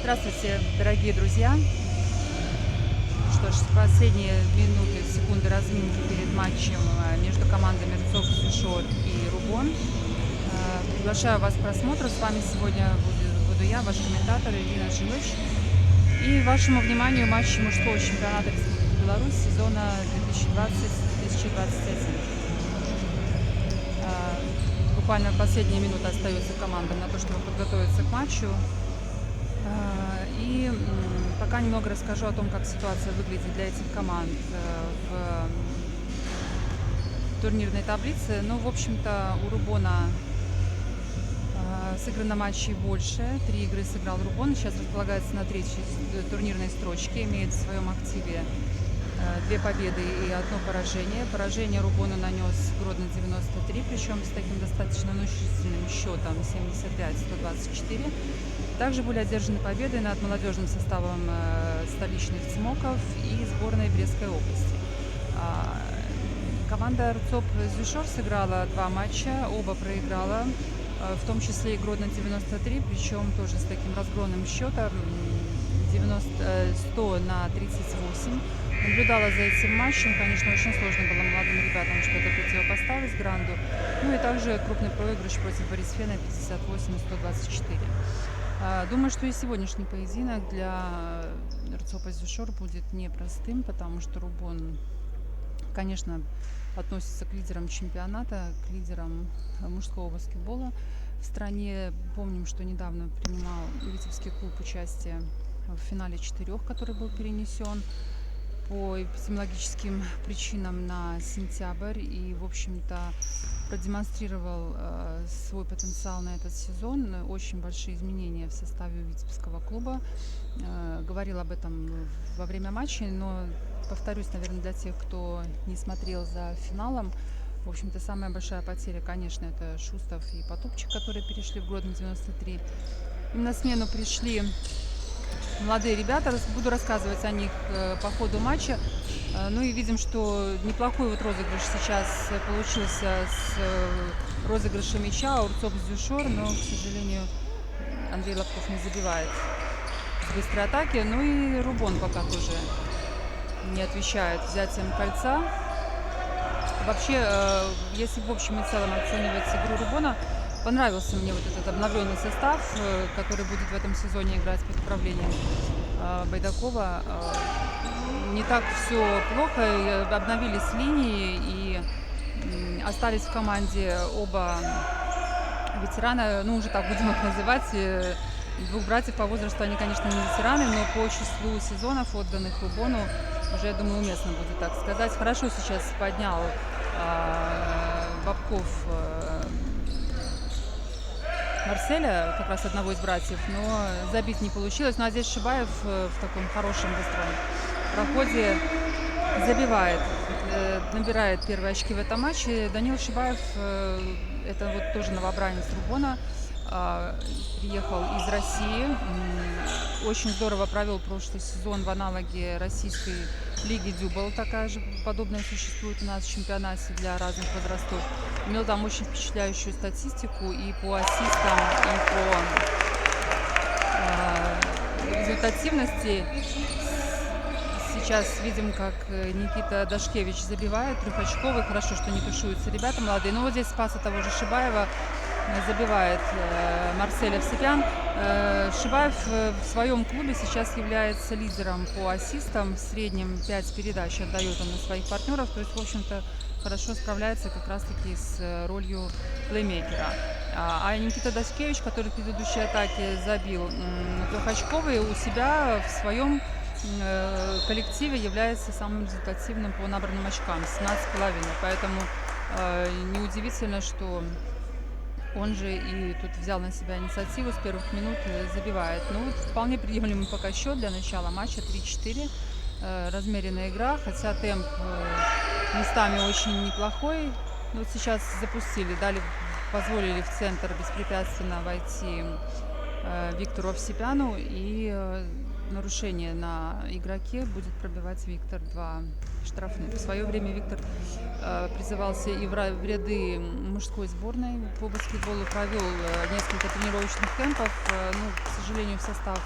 Здравствуйте, дорогие друзья! Что ж, последние минуты, секунды разминки перед матчем между командами РЦОП-Зюшор и Рубон. Приглашаю вас к просмотру. С вами сегодня буду я, ваш комментатор Ирина Жилыч. И вашему вниманию матчи мужского чемпионата Республики Беларусь сезона 2020-2021. Буквально последние минуты остается командам на то, чтобы подготовиться к матчу. И пока немного расскажу о том, как ситуация выглядит для этих команд в турнирной таблице. Ну, в общем-то, у Рубона сыграно матчей больше. 3 игры сыграл Рубон. Сейчас располагается на 3-й турнирной строчке. Имеет в своем активе 2 победы и 1 поражение. Поражение Рубону нанес Гродно 93, причем с таким достаточно внушительным счетом 75-124. Также были одержаны победы над молодежным составом столичных ЦМОКов и сборной Брестской области. Команда РЦОП-Зюшор сыграла 2 матча, оба проиграла, в том числе и Гродно 93, причем тоже с таким разгромным счетом 100-38. Наблюдала за этим матчем, конечно, очень сложно было молодым ребятам что-то противопоставить Гранду. Ну и также крупный проигрыш против Борисфена 58-124. Думаю, что и сегодняшний поединок для РЦОПа-Зюшор будет непростым, потому что Рубон, конечно, относится к лидерам чемпионата, к лидерам мужского баскетбола в стране. Помним, что недавно принимал Витебский клуб участие в финале 4, который был перенесен по эпидемиологическим причинам на сентябрь, и, в общем-то, продемонстрировал свой потенциал на этот сезон. Очень большие изменения в составе Витебского клуба. Говорил об этом во время матча, но повторюсь, наверное, для тех, кто не смотрел за финалом, в общем-то, самая большая потеря, конечно, это Шустов и Потупчик, которые перешли в Гродно 93. Им на смену пришли молодые ребята, буду рассказывать о них по ходу матча. Ну и видим, что неплохой вот розыгрыш сейчас получился с розыгрышем мяча Урцов Дюшор, но, к сожалению, Андрей Лобков не забивает с быстрой атаки. Ну и Рубон пока тоже не отвечает взятием кольца. Вообще, если в общем и целом оценивать игру Рубона, понравился мне вот этот обновленный состав, который будет в этом сезоне играть под управлением Байдакова. Не так все плохо, обновились линии и остались в команде оба ветерана, ну уже так будем их называть, двух братьев по возрасту. Они, конечно, не ветераны, но по числу сезонов, отданных Рубону, уже, я думаю, уместно будет так сказать. Хорошо сейчас поднял Бабков Марселя, как раз одного из братьев, но забить не получилось. Ну а здесь Шибаев в таком хорошем быстром проходе забивает, набирает первые очки в этом матче. Данил Шибаев, это вот тоже новобранец Рубона, приехал из России, очень здорово провел прошлый сезон в аналоге российской лиги Дюбл, такая же подобная существует у нас в чемпионате для разных возрастов. Имел там очень впечатляющую статистику и по ассистам, и по результативности. Сейчас видим, как Никита Дашкевич забивает трехочковый. Хорошо, что не тушуются ребята молодые. Но вот здесь спаса того же Шибаева забивает Марсель Овсепян. Шибаев в своем клубе сейчас является лидером по ассистам. В среднем 5 передач отдает он на своих партнеров. То есть, в общем-то, хорошо справляется как раз-таки с ролью плеймейкера. А Никита Дашкевич, который в предыдущей атаке забил трехочковый, у себя в своем коллективе является самым результативным по набранным очкам, 17,5. Поэтому неудивительно, что он же и тут взял на себя инициативу, с первых минут забивает. Ну, вполне приемлемый пока счет для начала матча, 3-4. Размеренная игра, хотя темп местами очень неплохой. Но вот сейчас запустили, позволили в центр беспрепятственно войти Виктору Овсепяну, и нарушение на игроке будет пробивать Виктор 2 штрафных. В свое время Виктор призывался и в ряды мужской сборной по баскетболу, провел несколько тренировочных кемпов, ну, к сожалению, в состав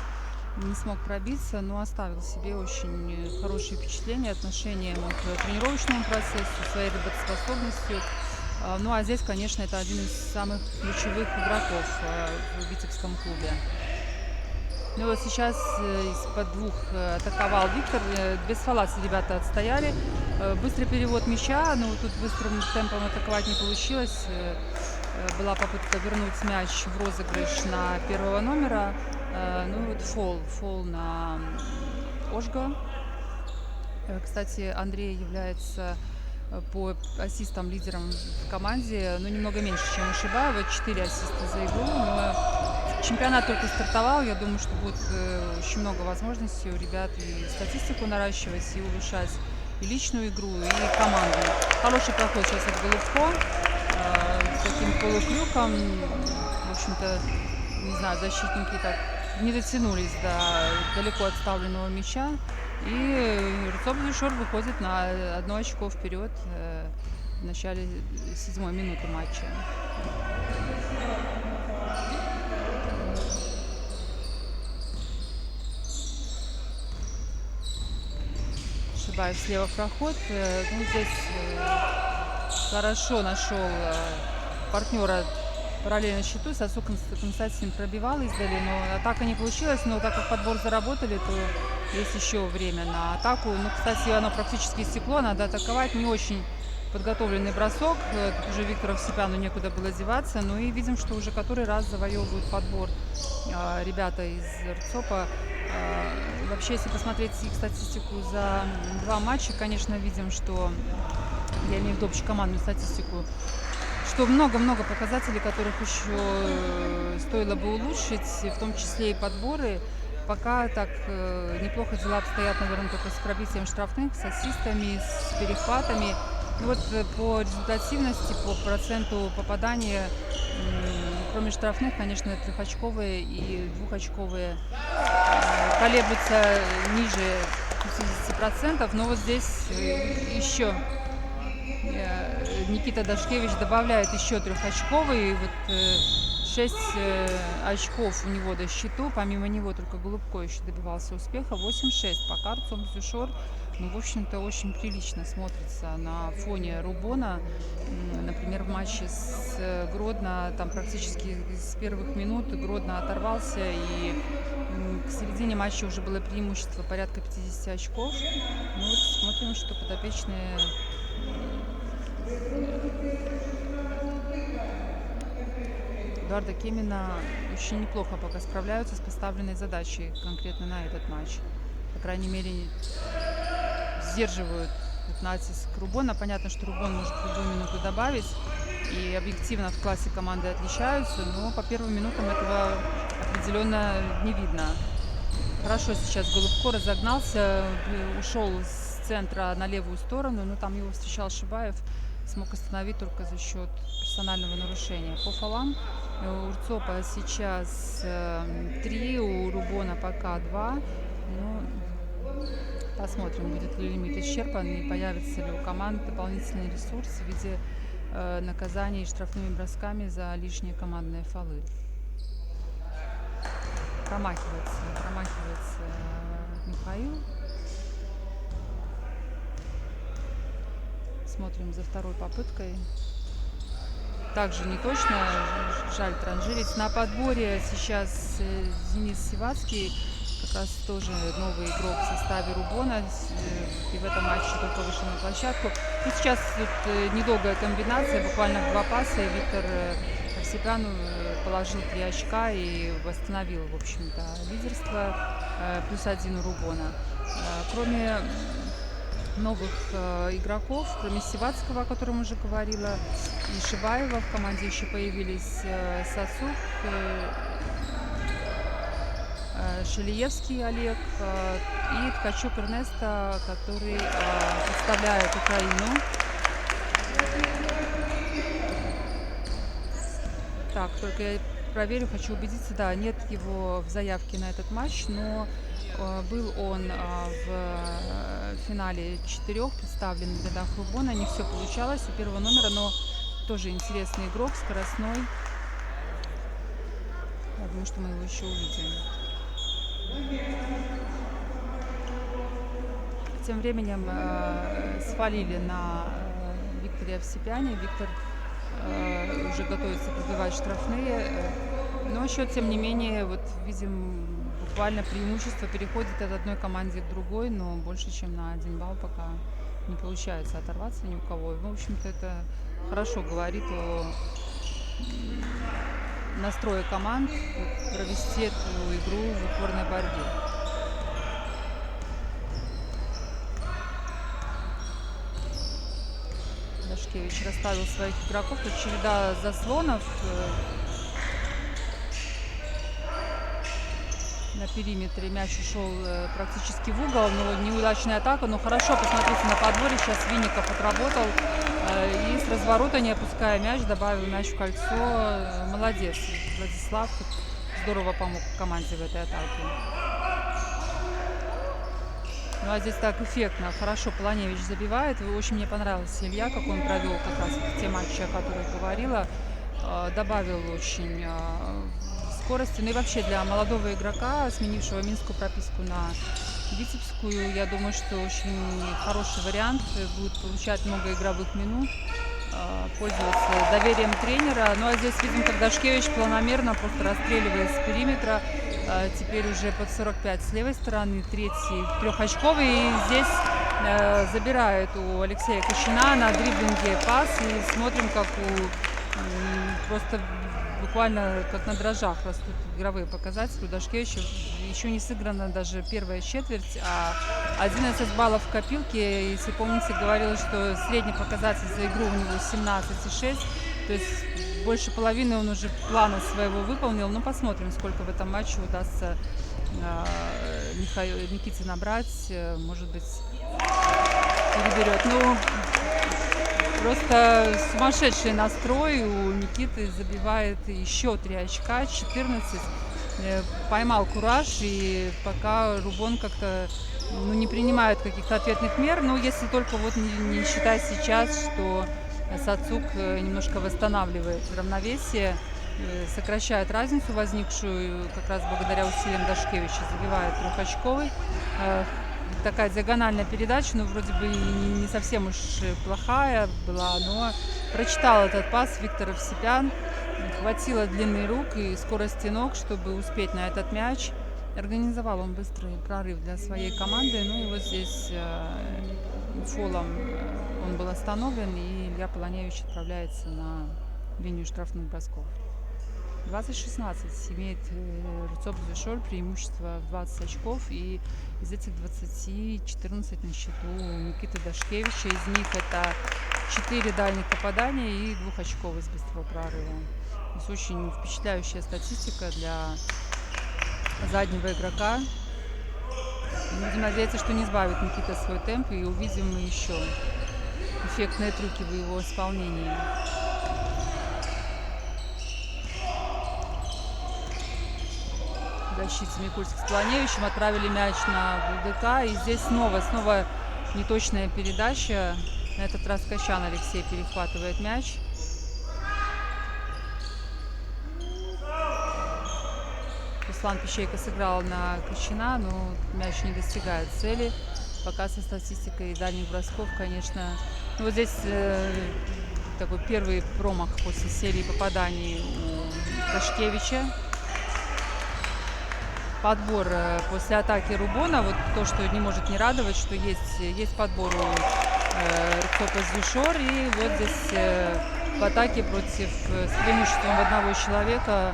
не смог пробиться, но оставил себе очень хорошие впечатления, отношение к тренировочному процессу, своей работоспособностью. Ну а здесь, конечно, это один из самых ключевых игроков в Витебском клубе. Ну вот сейчас из-под двух атаковал Виктор. Без фала ребята отстояли. Быстрый перевод мяча, но тут быстрым темпом атаковать не получилось. Была попытка вернуть мяч в розыгрыш на первого номера. Ну вот фол на Ожга. Кстати, Андрей является по ассистам лидером в команде, но немного меньше, чем у Шибаева, 4 ассиста за игру. Но чемпионат только стартовал, я думаю, что будет очень много возможностей у ребят и статистику наращивать, и улучшать и личную игру, и команду. Хороший проход сейчас от Головко, с таким полукрюком. В общем-то, не знаю, защитники так не дотянулись до далеко отставленного мяча. И Урцов Дюшор выходит на 1 очко вперед в начале 7-й минуты матча. Шибаев слева проход. Ну, здесь хорошо нашел партнера параллельно счету. Сосу Константин пробивал издали, но атака не получилась. Но так как подбор заработали, то есть еще время на атаку. Ну, кстати, оно практически истекло. Надо атаковать. Не очень подготовленный бросок. Тут уже Виктору Овсепяну некуда было деваться. Ну и видим, что уже который раз завоевывают подбор ребята из РЦОПа. Вообще, если посмотреть их статистику за 2 матча, конечно, видим, что, я имею в виду общекомандную статистику, что много-много показателей, которых еще стоило бы улучшить, в том числе и подборы. Пока так неплохо дела обстоят, наверное, только с пробитием штрафных, с ассистами, с перехватами. Ну вот по результативности, по проценту попадания, кроме штрафных, конечно, трехочковые и двухочковые колеблются ниже 50%. Но вот здесь еще Никита Дашкевич добавляет еще трехочковый. Вот 6 очков у него до счету. Помимо него только Голубко еще добивался успеха. 8-6. Пока Артем Зюшор, ну, в общем-то, очень прилично смотрится на фоне Рубона. Например, в матче с Гродно, там практически с первых минут Гродно оторвался, и к середине матча уже было преимущество порядка 50 очков. Ну вот смотрим, что подопечные Эдуарда Кемина очень неплохо пока справляются с поставленной задачей конкретно на этот матч. По крайней мере, сдерживают натиск Рубона. Понятно, что Рубон может в любую минуту добавить, и объективно в классе команды отличаются, но по первым минутам этого определенно не видно. Хорошо сейчас Голубко разогнался, ушел с центра на левую сторону, но там его встречал Шибаев, смог остановить только за счет персонального нарушения. По фолам у РЦОПа сейчас 3, у Рубона пока 2. Ну, посмотрим, будет ли лимит исчерпан и появится ли у команд дополнительный ресурс в виде наказаний штрафными бросками за лишние командные фолы. Промахивается Михаил. Смотрим за второй попыткой. Также не точно, жаль транжирить. На подборе сейчас Денис Сивацкий, как раз тоже новый игрок в составе Рубона, и в этом матче только вышел на площадку. И сейчас тут недолгая комбинация, буквально в 2 паса, и Виктор Овсепян положил 3 очка и восстановил, в общем-то, лидерство. +1 у Рубона. Кроме новых игроков, кроме Сивацкого, о котором уже говорила, и Шибаева, в команде еще появились Сацук, Шелиевский Олег и Ткачук Эрнеста, который представляет Украину. Так, только я проверю, хочу убедиться, да, нет его в заявке на этот матч, но был он в финале 4 представлен в рядах Рубона. Не все получалось у первого номера, но тоже интересный игрок, скоростной. Я думаю, что мы его еще увидим. Тем временем свалили на Викторе Овсепяне. Виктор уже готовится пробивать штрафные. Но счет, тем не менее, вот видим, буквально преимущество переходит от одной команде к другой, но больше, чем на 1 балл пока не получается оторваться ни у кого. И, в общем-то, это хорошо говорит о настрое команд провести эту игру в упорной борьбе. Дашкевич расставил своих игроков. Тут череда заслонов. На периметре мяч ушел практически в угол, но неудачная атака. Но хорошо, посмотрите на подборе. Сейчас Винников отработал и с разворота, не опуская мяч, добавил мяч в кольцо. Молодец, Владислав здорово помог команде в этой атаке. Ну а здесь так эффектно, хорошо Полоневич забивает. Очень мне понравился Илья, как он провел как раз те матчи, о которых говорила. Добавил очень скорости. Ну и вообще для молодого игрока, сменившего минскую прописку на витебскую, я думаю, что очень хороший вариант. Будет получать много игровых минут, пользоваться доверием тренера. Ну а здесь видим, как Дашкевич планомерно просто расстреливает с периметра. Теперь уже под 45 с левой стороны, третий трехочковый. И здесь забирает у Алексея Кущина на дриблинге пас, и смотрим, как просто буквально как на дрожжах растут игровые показатели у Дашкевича. Еще не сыграна даже первая четверть, а 11 баллов в копилке. Если помните, говорила, что средний показатель за игру у него 17,6. То есть больше половины он уже плана своего выполнил. Ну, посмотрим, сколько в этом матче удастся Никите набрать. Может быть, переберет. Ну, просто сумасшедший настрой у Никиты, забивает еще 3 очка, 14. Поймал кураж, и пока Рубон как-то не принимает каких-то ответных мер. Но если только вот не считать сейчас, что Сацук немножко восстанавливает равновесие, сокращает разницу, возникшую как раз благодаря усилиям Дашкевича, забивает 3-очковый. Такая диагональная передача, ну, вроде бы не совсем уж плохая была, но прочитал этот пас Виктор Овсепян. Хватило длины рук и скорости ног, чтобы успеть на этот мяч. Организовал он быстрый прорыв для своей команды. Ну и вот здесь фолом он был остановлен, и Илья Полоневич отправляется на линию штрафных бросков. 20-16 имеет Рубцов Звешоль, преимущество в 20 очков, и из этих 20 14 на счету Никиты Дашкевича. Из них это 4 дальних попадания и 2-очковый с быстрого прорыва. То есть очень впечатляющая статистика для заднего игрока. Будем надеяться, что не сбавит Никита свой темп, и увидим мы еще эффектные трюки в его исполнении. Защитцы Микульский с Полоневичем отправили мяч на БДК, и здесь снова неточная передача. На этот раз Кощан Алексей перехватывает мяч. Руслан Пищейко сыграл на Кощина, но мяч не достигает цели. Пока со статистикой дальних бросков, конечно, вот здесь такой первый промах после серии попаданий у Дашкевича. Подбор после атаки Рубона, вот то, что не может не радовать, что есть подбор у Рубцова Звешор, и вот здесь в атаке с преимуществом в одного человека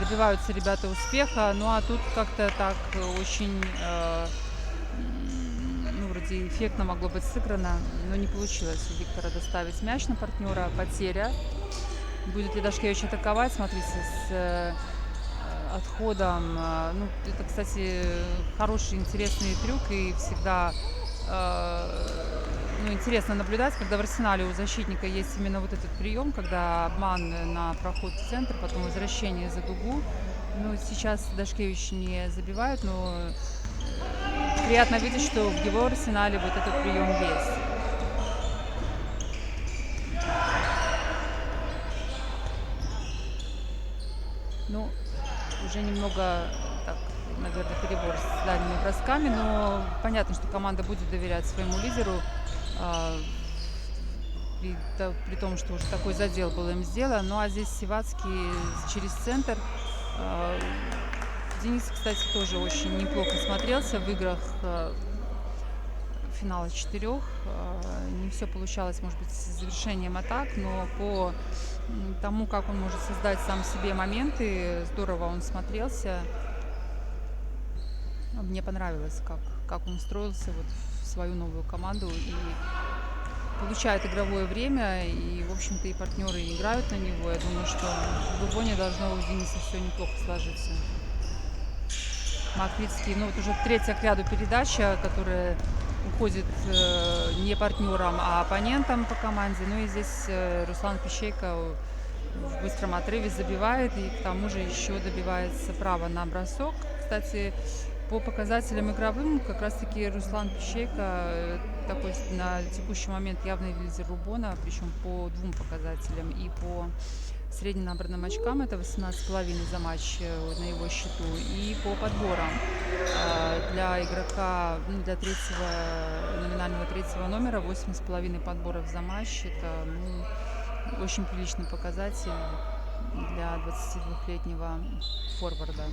добиваются ребята успеха. Ну а тут как-то так очень вроде эффектно могло быть сыграно, но не получилось у Виктора доставить мяч на партнера. Потеря. Будет ли Дашкевич атаковать? Смотрите, с отходом. Ну, это, кстати, хороший, интересный трюк, и всегда интересно наблюдать, когда в арсенале у защитника есть именно вот этот прием, когда обман на проход в центр, потом возвращение за дугу. Ну, сейчас Дашкевич не забивает, но приятно видеть, что в его арсенале вот этот прием есть. Ну, уже немного, так, наверное, перебор с дальними бросками, но понятно, что команда будет доверять своему лидеру, при том, что уже такой задел был им сделан. Ну а здесь Сивацкий через центр. Денис, кстати, тоже очень неплохо смотрелся в играх финала 4. Не все получалось, может быть, с завершением атак, но по тому, как он может создать сам себе моменты, здорово он смотрелся. Мне понравилось, как он устроился вот в свою новую команду и получает игровое время, и, в общем-то, и партнеры играют на него. Я думаю, что в Рубоне должно у Дениса все неплохо сложиться. Маквицкий, ну вот уже 3-я к ряду передача, которая уходит не партнерам, а оппонентам по команде. Ну и здесь Руслан Пищейко в быстром отрыве забивает, и к тому же еще добивается права на бросок. Кстати, по показателям игровым как раз-таки Руслан Пищейко такой на текущий момент явный лидер Рубона, причем по 2 показателям: и по средним набранным очкам, это 18,5 за матч на его счету, и по подборам для игрока, для номинального 3-го номера 8,5 подборов за матч. Это очень приличный показатель для 22-летнего форварда.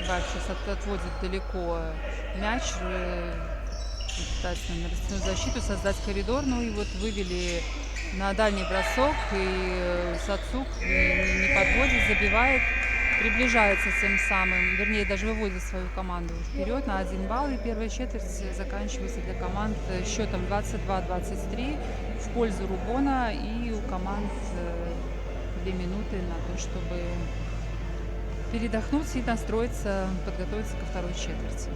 Шибаев сейчас отводит далеко мяч, пытается на рассечную защиту создать коридор. Ну и вот вывели на дальний бросок, и Сацук не подводит, забивает, приближается тем самым, вернее, даже выводит свою команду вперед на 1 балл. И первая четверть заканчивается для команд счетом 22-23 в пользу Рубона. И у команд 2 минуты на то, чтобы передохнуть и настроиться, подготовиться ко второй четверти.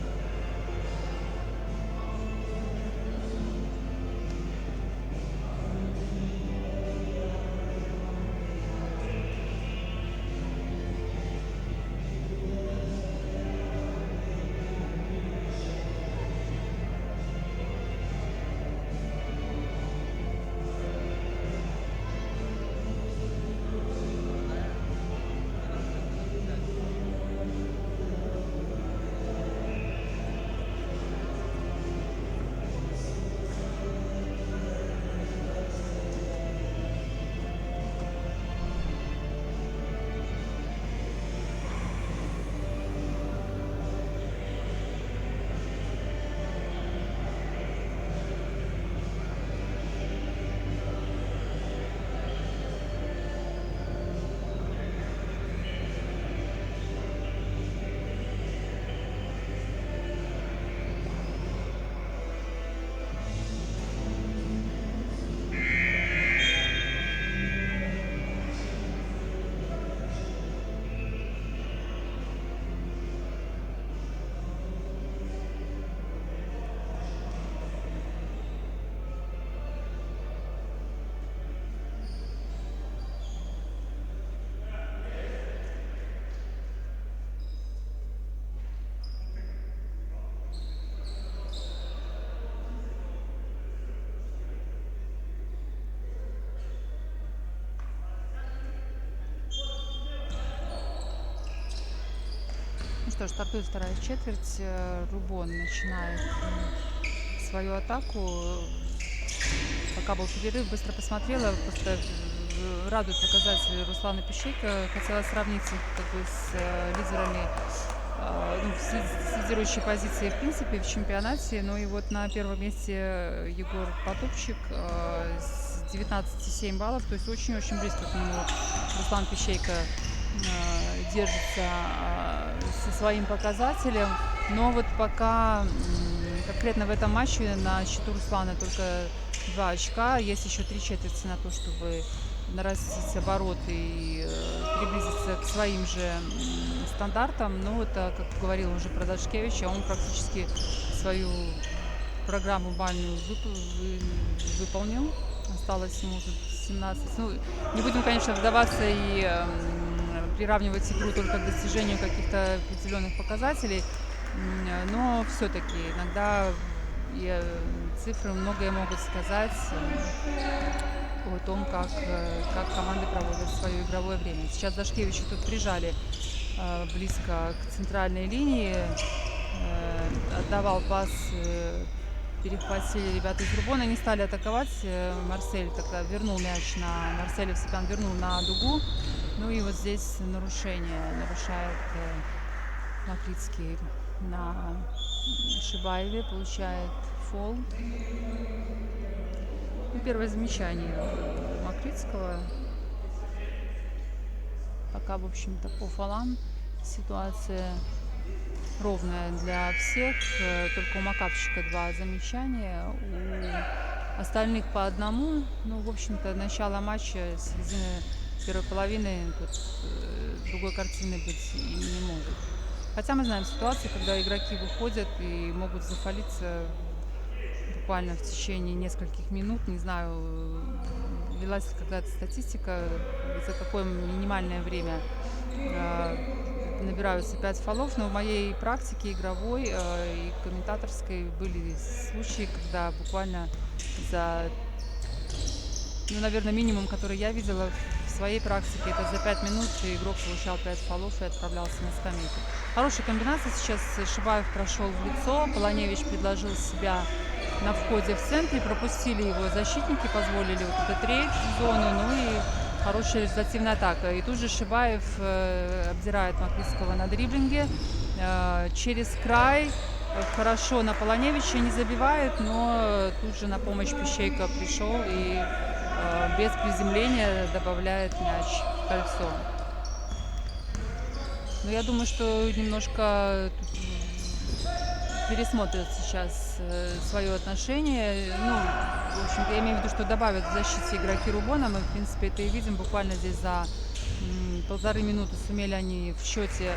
Ну что ж, стартует вторая четверть. Рубон начинает свою атаку. Пока был перерыв, быстро посмотрела. Просто радует показатели Руслана Пищейко. Хотела сравнить их как бы с лидерами, с лидирующей позиции в принципе в чемпионате. Ну и вот на первом месте Егор Потупчик с 19,7 баллов. То есть очень-очень близко к нему Руслан Пищейко держится со своим показателем. Но вот пока конкретно в этом матче на счету Руслана только 2 очка. Есть еще 3 четверти на то, чтобы нарастить обороты и приблизиться к своим же стандартам. Но вот, как говорил уже про Дашкевича, он практически свою программу бальную выполнил. Осталось ему тут 17. Ну, не будем, конечно, вдаваться и приравнивать игру только к достижению каких-то определенных показателей, но все-таки иногда цифры многое могут сказать о том, как команды проводят свое игровое время. Сейчас Дашкевича тут прижали близко к центральной линии, отдавал пас, перехватили ребята из Рубона, не стали атаковать. Марсель тогда вернул мяч Марсель Сипян вернул на дугу. Ну и вот здесь нарушает Макритский на Шибаеве, получает фол. И первое замечание Макритского. Пока, в общем-то, по фолам ситуация ровная для всех. Только у Макапчика 2 замечания, у остальных по 1. Ну, в общем-то, начало матча, середины первой половины, тут другой картины быть и не может. Хотя мы знаем ситуации, когда игроки выходят и могут зафолиться буквально в течение нескольких минут. Не знаю, велась какая-то статистика, за какое минимальное время набираются 5 фолов, но в моей практике игровой и комментаторской были случаи, когда буквально за, наверное, минимум, который я видела в своей практике, это за 5 минут игрок получал 5 фолов и отправлялся на скамейку. Хорошая комбинация. Сейчас Шибаев прошел в лицо, Полоневич предложил себя на входе в центре, пропустили его защитники, позволили вот этот рейд в зону, ну и хорошая результативная атака. И тут же Шибаев обдирает Макритского на дриблинге. Через край. Хорошо на Полоневича не забивает, но тут же на помощь Пищейко пришел и без приземления добавляет мяч в кольцо. Но я думаю, что немножко тут пересмотрят сейчас свое отношение. Ну, в общем-то, я имею в виду, что добавят в защите игроки Рубона. Мы, в принципе, это и видим. Буквально здесь за полторы минуты сумели они в счете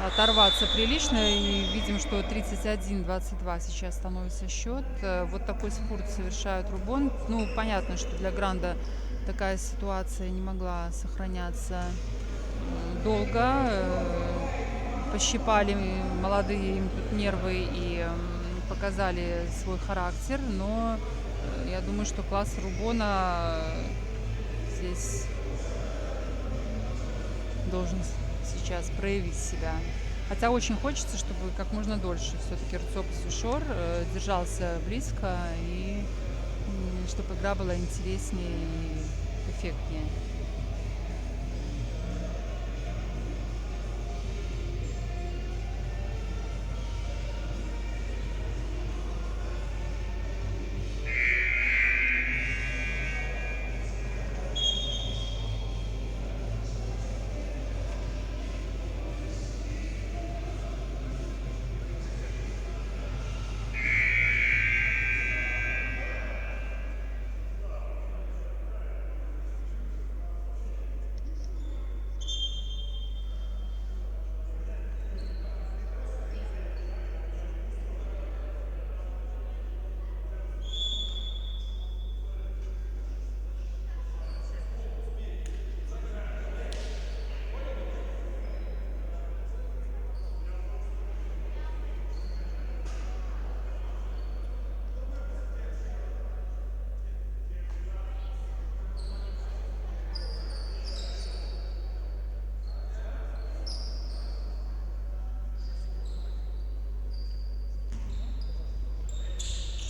оторваться прилично. И видим, что 31-22 сейчас становится счет. Вот такой спорт совершает Рубон. Ну, понятно, что для Гранда такая ситуация не могла сохраняться долго. Пощипали молодые им тут нервы и показали свой характер. Но я думаю, что класс Рубона здесь должен сейчас проявить себя. Хотя очень хочется, чтобы как можно дольше все-таки Рубцов Сюшор держался близко и чтобы игра была интереснее и эффектнее.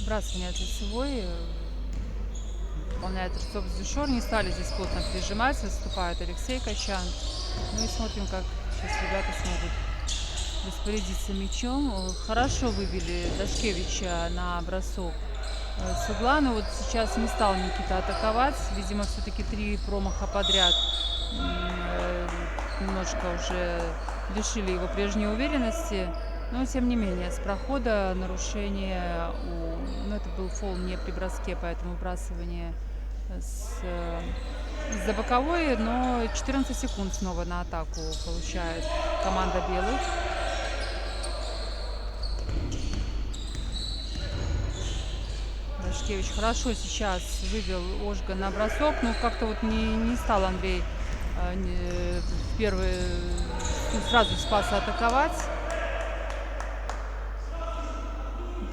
Выбрасывание от лицевой выполняет Рубцов Сюшор. Не стали здесь плотно прижимать. Выступает Алексей Качан. Ну и смотрим, как сейчас ребята смогут распорядиться мячом. Хорошо вывели Дашкевича на бросок с угла. Но вот сейчас не стал Никита атаковать. Видимо, все-таки 3 промаха подряд немножко уже лишили его прежней уверенности. Но, тем не менее, с прохода нарушение, ну, это был фол не при броске, поэтому выбрасывание за боковой, но 14 секунд снова на атаку получает команда белых. Дашкевич хорошо сейчас вывел Ожга на бросок, но как-то вот не стал Андрей в первый сразу с паса атаковать.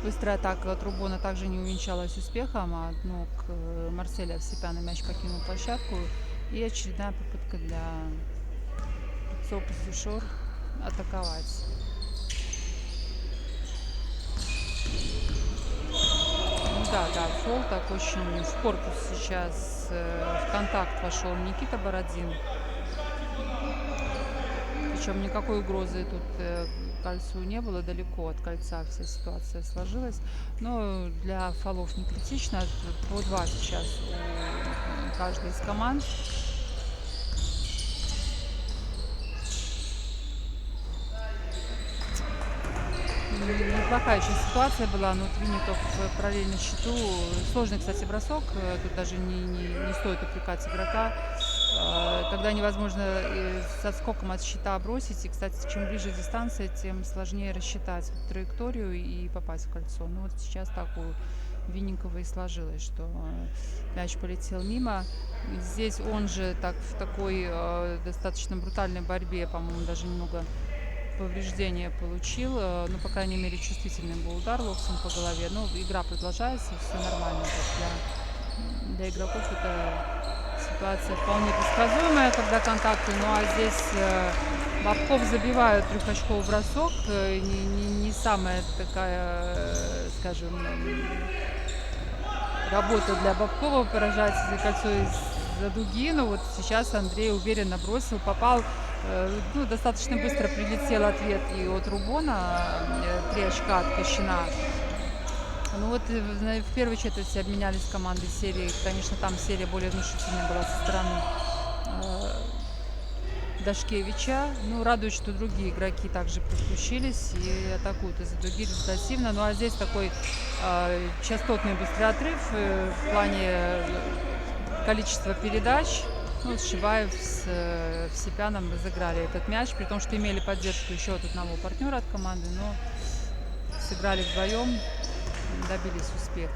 Быстрая атака от Рубона также не увенчалась успехом, а от ног Марселя Овсепяна мяч покинул площадку. И очередная попытка для Рубцов Сюшор атаковать. Да, фол так очень в корпус сейчас в контакт вошел Никита Бородин. Причем никакой угрозы тут кольцу не было, далеко от кольца вся ситуация сложилась. Но для фолов не критично. По 2 сейчас у каждой из команд. Неплохая еще ситуация была, но Винников параллельно счету. Сложный, кстати, бросок. Тут даже не стоит упрекать игрока. Когда невозможно с отскоком от щита бросить. И, кстати, чем ближе дистанция, тем сложнее рассчитать траекторию и попасть в кольцо. Ну вот сейчас так у Винникова и сложилось, что мяч полетел мимо. Здесь он же в такой достаточно брутальной борьбе, по-моему, даже немного повреждения получил. Ну, по крайней мере, чувствительный был удар локтем по голове. Но игра продолжается, все нормально. Для игроков это ситуация вполне предсказуемая, когда контакты. Ну а здесь Бобков забивает трехочковый бросок. Не самая такая, скажем, работа для Бобкова поражать кольцо из-за дуги. Но вот сейчас Андрей уверенно бросил, попал. Ну, достаточно быстро прилетел ответ и от Рубона, 3 очка от Кощина. Ну вот в первой четверти обменялись команды серии. Конечно, там серия более внушительная была со стороны Дашкевича. Ну, радует, что другие игроки также подключились и атакуют из-за дуги результативно. Ну, а здесь такой частотный быстрый отрыв в плане количества передач. Ну, Шибаев с Всепяном разыграли этот мяч, при том, что имели поддержку еще от одного партнера от команды, но сыграли вдвоем, добились успеха.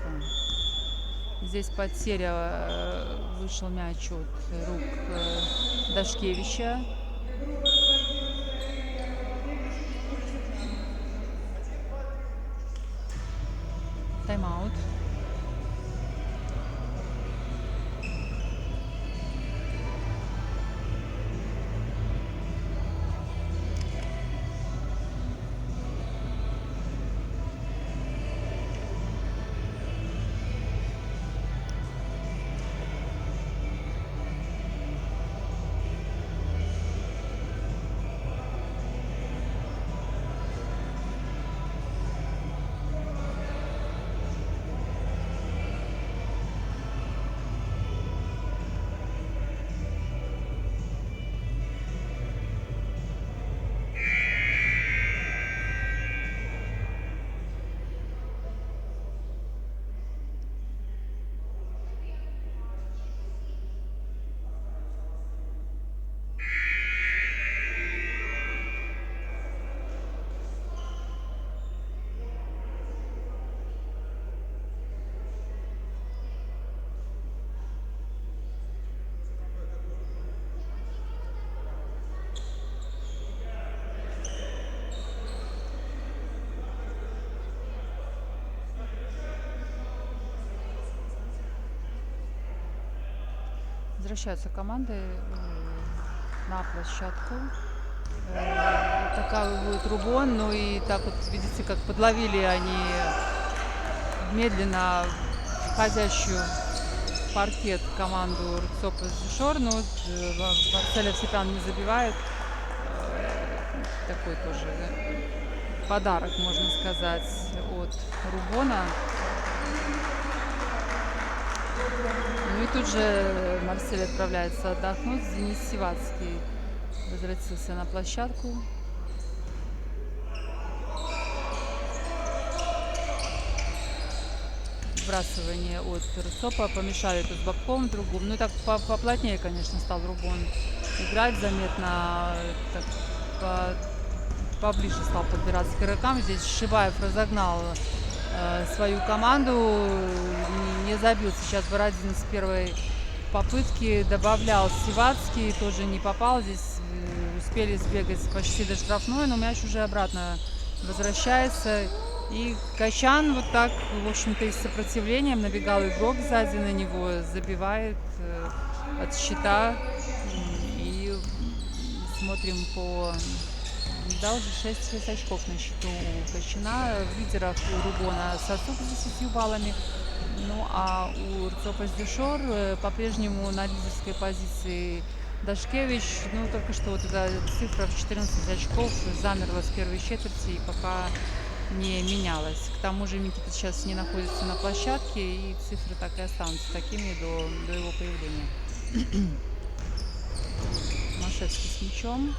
Здесь потеря, вышел мяч от рук Дашкевича. Тайм-аут. Возвращаются команды на площадку. Такая будет Рубон. Ну и так вот, видите, как подловили они медленно входящую в паркет команду Рцопа Зишор. Но Марсель Всепян не забивает. Такой тоже подарок, можно сказать, от Рубона. Ну и тут же Марсель отправляется отдохнуть. Денис Сивацкий возвратился на площадку. Вбрасывание от Рцопа. Помешали тут с Бабковым другом. Ну и так поплотнее, конечно, стал Рубон играть. Заметно так, поближе стал подбираться к игрокам. Здесь Шибаев разогнал свою команду, не забил сейчас Бородин с первой попытки, добавлял Сивацкий, тоже не попал. Здесь успели сбегать почти до штрафной, но мяч уже обратно возвращается. И Качан вот так, в общем-то, и с сопротивлением набегал игрок сзади на него, забивает от щита. И смотрим по... Да, уже 6 очков на счету у Качана. В лидерах у Рубона Сацук с 10 баллами. Ну а у Рцопа Зишор по-прежнему на лидерской позиции Дашкевич. Ну, только что вот эта цифра в 14 очков замерла с первой четверти и пока не менялась. К тому же Микита сейчас не находится на площадке, и цифры так и останутся такими до его появления. Машевский с мячом.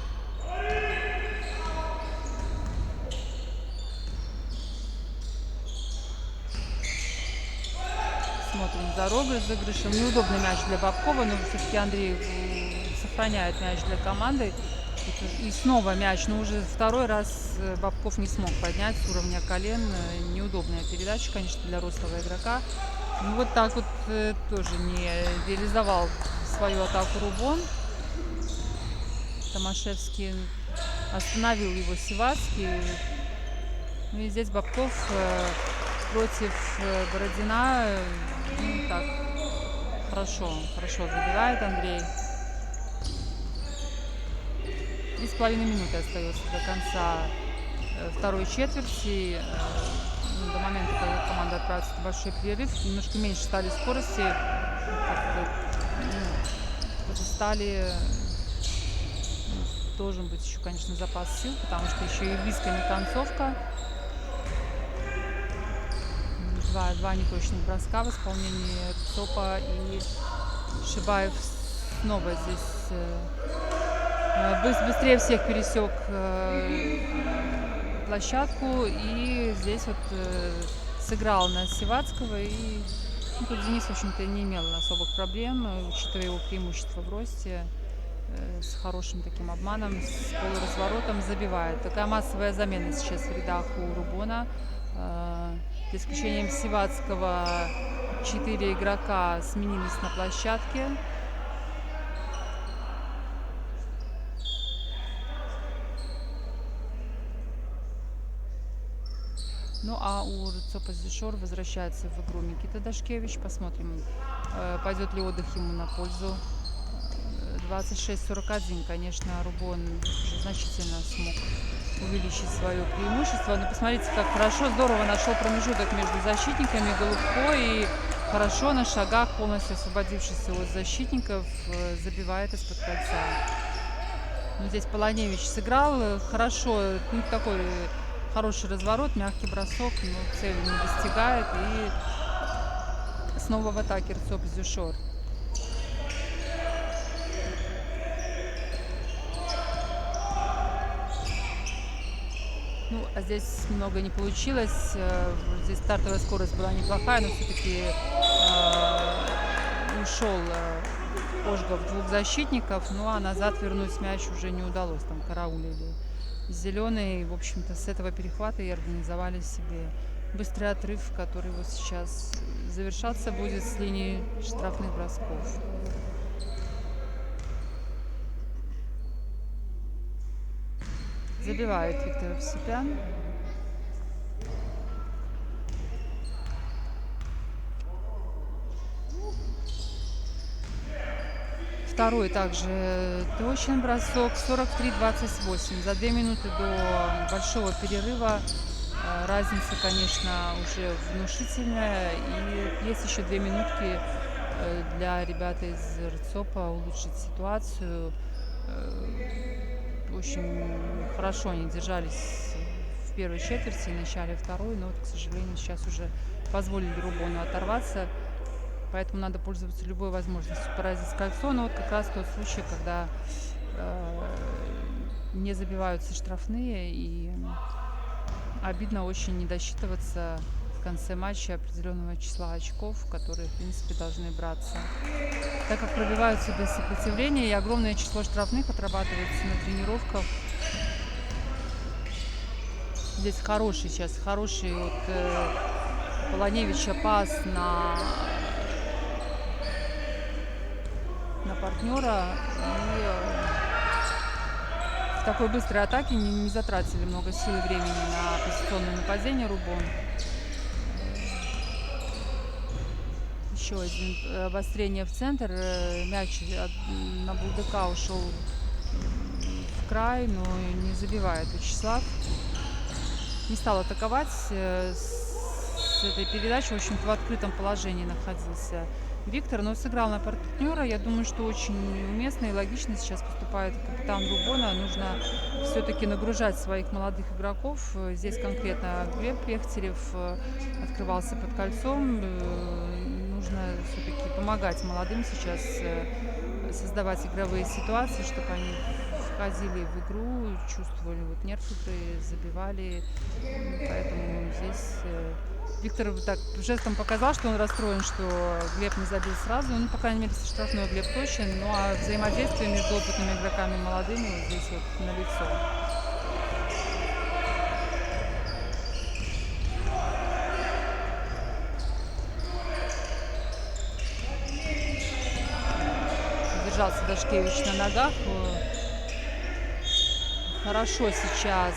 Смотрим за розыгрышем. Неудобный мяч для Бабкова, но все-таки Андрей сохраняет мяч для команды. И снова мяч, но уже второй раз Бабков не смог поднять с уровня колен. Неудобная передача, конечно, для рослого игрока. Ну, вот так вот тоже не реализовал свою атаку Рубон. Томашевский остановил его Сивацкий. Ну и здесь Бабков против Бородина, ну, так, хорошо забивает Андрей. 3,5 минуты остается до конца второй четверти. До момента, когда команда отправится в большой перерыв, немножко меньше стали скорости, стали должен быть еще, конечно, запас сил, потому что еще и близкая концовка. Два неточных броска в исполнении Цопа, и Шибаев снова здесь быстрее всех пересек площадку, и здесь вот сыграл на Сивацкого, и ну, тут Денис, в общем-то, не имел особых проблем, учитывая его преимущество в росте, с хорошим таким обманом, с полуразворотом забивает. Такая массовая замена сейчас в рядах у Рубона. За исключением Сивацкого 4 игрока сменились на площадке. Ну а у Цопа Зишор возвращается в игру Никита Дашкевич. Посмотрим, пойдет ли отдых ему на пользу. 26-41, конечно, Рубон уже значительно смог увеличить свое преимущество. Но посмотрите, как хорошо, здорово нашел промежуток между защитниками Голубко, и хорошо на шагах, полностью освободившись от защитников, забивает из-под кольца. Ну, здесь Полоневич сыграл хорошо, ну, такой хороший разворот, мягкий бросок, но цели не достигает, и снова в атаке Цоп Зишор. Ну, а здесь много не получилось. Здесь стартовая скорость была неплохая, но все-таки ушел Ожгов двух защитников. Ну, а назад вернуть мяч уже не удалось. Там караулили зеленые. В общем-то, с этого перехвата и организовали себе быстрый отрыв, который вот сейчас завершаться будет с линии штрафных бросков. Забивает Виктор Евсипян. Второй также точный бросок. 43-28. За 2 минуты до большого перерыва разница, конечно, уже внушительная. И есть еще 2 минутки для ребят из РЦОПа улучшить ситуацию. Очень хорошо они держались в первой четверти и начале второй, но вот, к сожалению, сейчас уже позволили Рубону оторваться, поэтому надо пользоваться любой возможностью поразить кольцо. Но вот как раз тот случай, когда не забиваются штрафные, и обидно очень не досчитываться в конце матча определенного числа очков, которые, в принципе, должны браться. Так как пробиваются без сопротивления, и огромное число штрафных отрабатывается на тренировках. Здесь хороший вот Полоневича пас на партнера. И в такой быстрой атаке не затратили много сил и времени на позиционное нападение Рубон. Еще один обострение в центр. Мяч на Булдыка ушел в край, но не забивает Вячеслав. Не стал атаковать с этой передачи. В общем-то, в открытом положении находился Виктор, но сыграл на партнера. Я думаю, что очень уместно и логично сейчас поступает капитан Рубона. Нужно все-таки нагружать своих молодых игроков. Здесь конкретно Глеб Пехтерев открывался под кольцом. Нужно все-таки помогать молодым сейчас создавать игровые ситуации, чтобы они входили в игру, чувствовали вот нерв игры, забивали. Поэтому здесь Виктор так жестом показал, что он расстроен, что Глеб не забил сразу. Ну, по крайней мере, со штрафной Глеб точен. Ну, а взаимодействие между опытными игроками и молодыми вот здесь вот налицо. Держался Дашкевич на ногах. Хорошо сейчас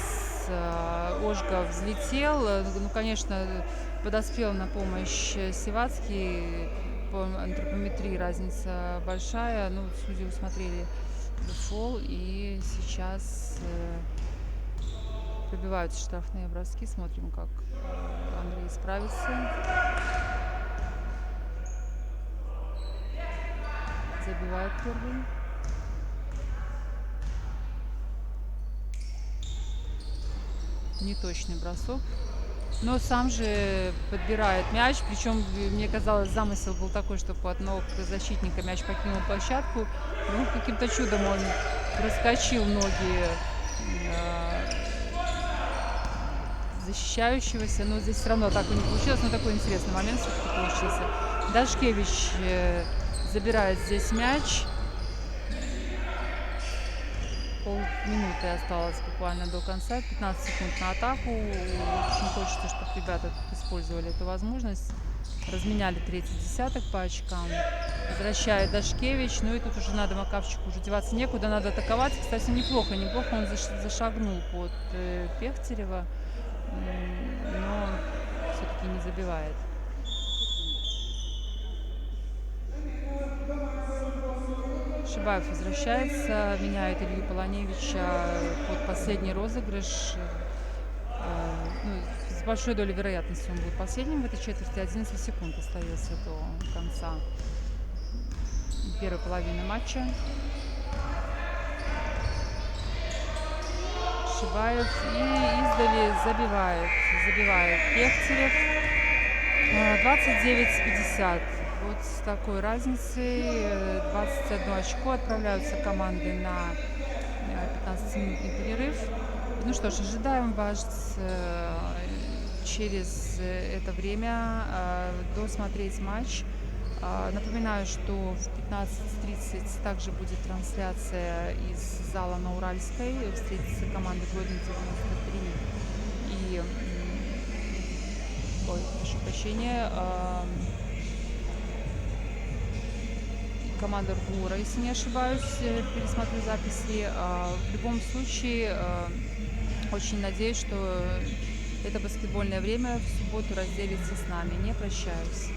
Ожгов взлетел. Ну, конечно, подоспел на помощь Сивацкий. По антропометрии разница большая. Ну, судьи усмотрели фол. И сейчас пробиваются штрафные броски. Смотрим, как Андрей справится. Забивает первый. Неточный бросок. Но сам же подбирает мяч. Причем, мне казалось, замысел был такой, чтобы от ног защитника мяч покинул площадку. Ну, каким-то чудом он проскочил ноги защищающегося. Но здесь все равно так не получилось. Но такой интересный момент все-таки получился. Дашкевич забирает здесь мяч. Полминуты осталось буквально до конца, 15 секунд на атаку. Очень хочется, чтобы ребята использовали эту возможность. Разменяли третий десяток по очкам. Возвращает Дашкевич. Ну и тут уже надо Макавчику уже деваться некуда, надо атаковать. Кстати, неплохо он зашагнул под Пехтерева, но все-таки не забивает. Шибаев возвращается, меняет Илью Полоневича под последний розыгрыш. Ну, с большой долей вероятности он будет последним в этой четверти. 11 секунд остается до конца первой половины матча. Шибаев и издали забивает Пехтерев. 29-50. Вот с такой разницей 21 очко отправляются команды на 15-минутный перерыв. Ну что ж, ожидаем вас через это время досмотреть матч. Напоминаю, что в 15:30 также будет трансляция из зала на Уральской. Встретятся команды Гродно 93 и прошу прощения, команда РГУРа, если не ошибаюсь, пересмотрю записи. В любом случае, очень надеюсь, что это баскетбольное время в субботу разделится с нами. Не прощаюсь.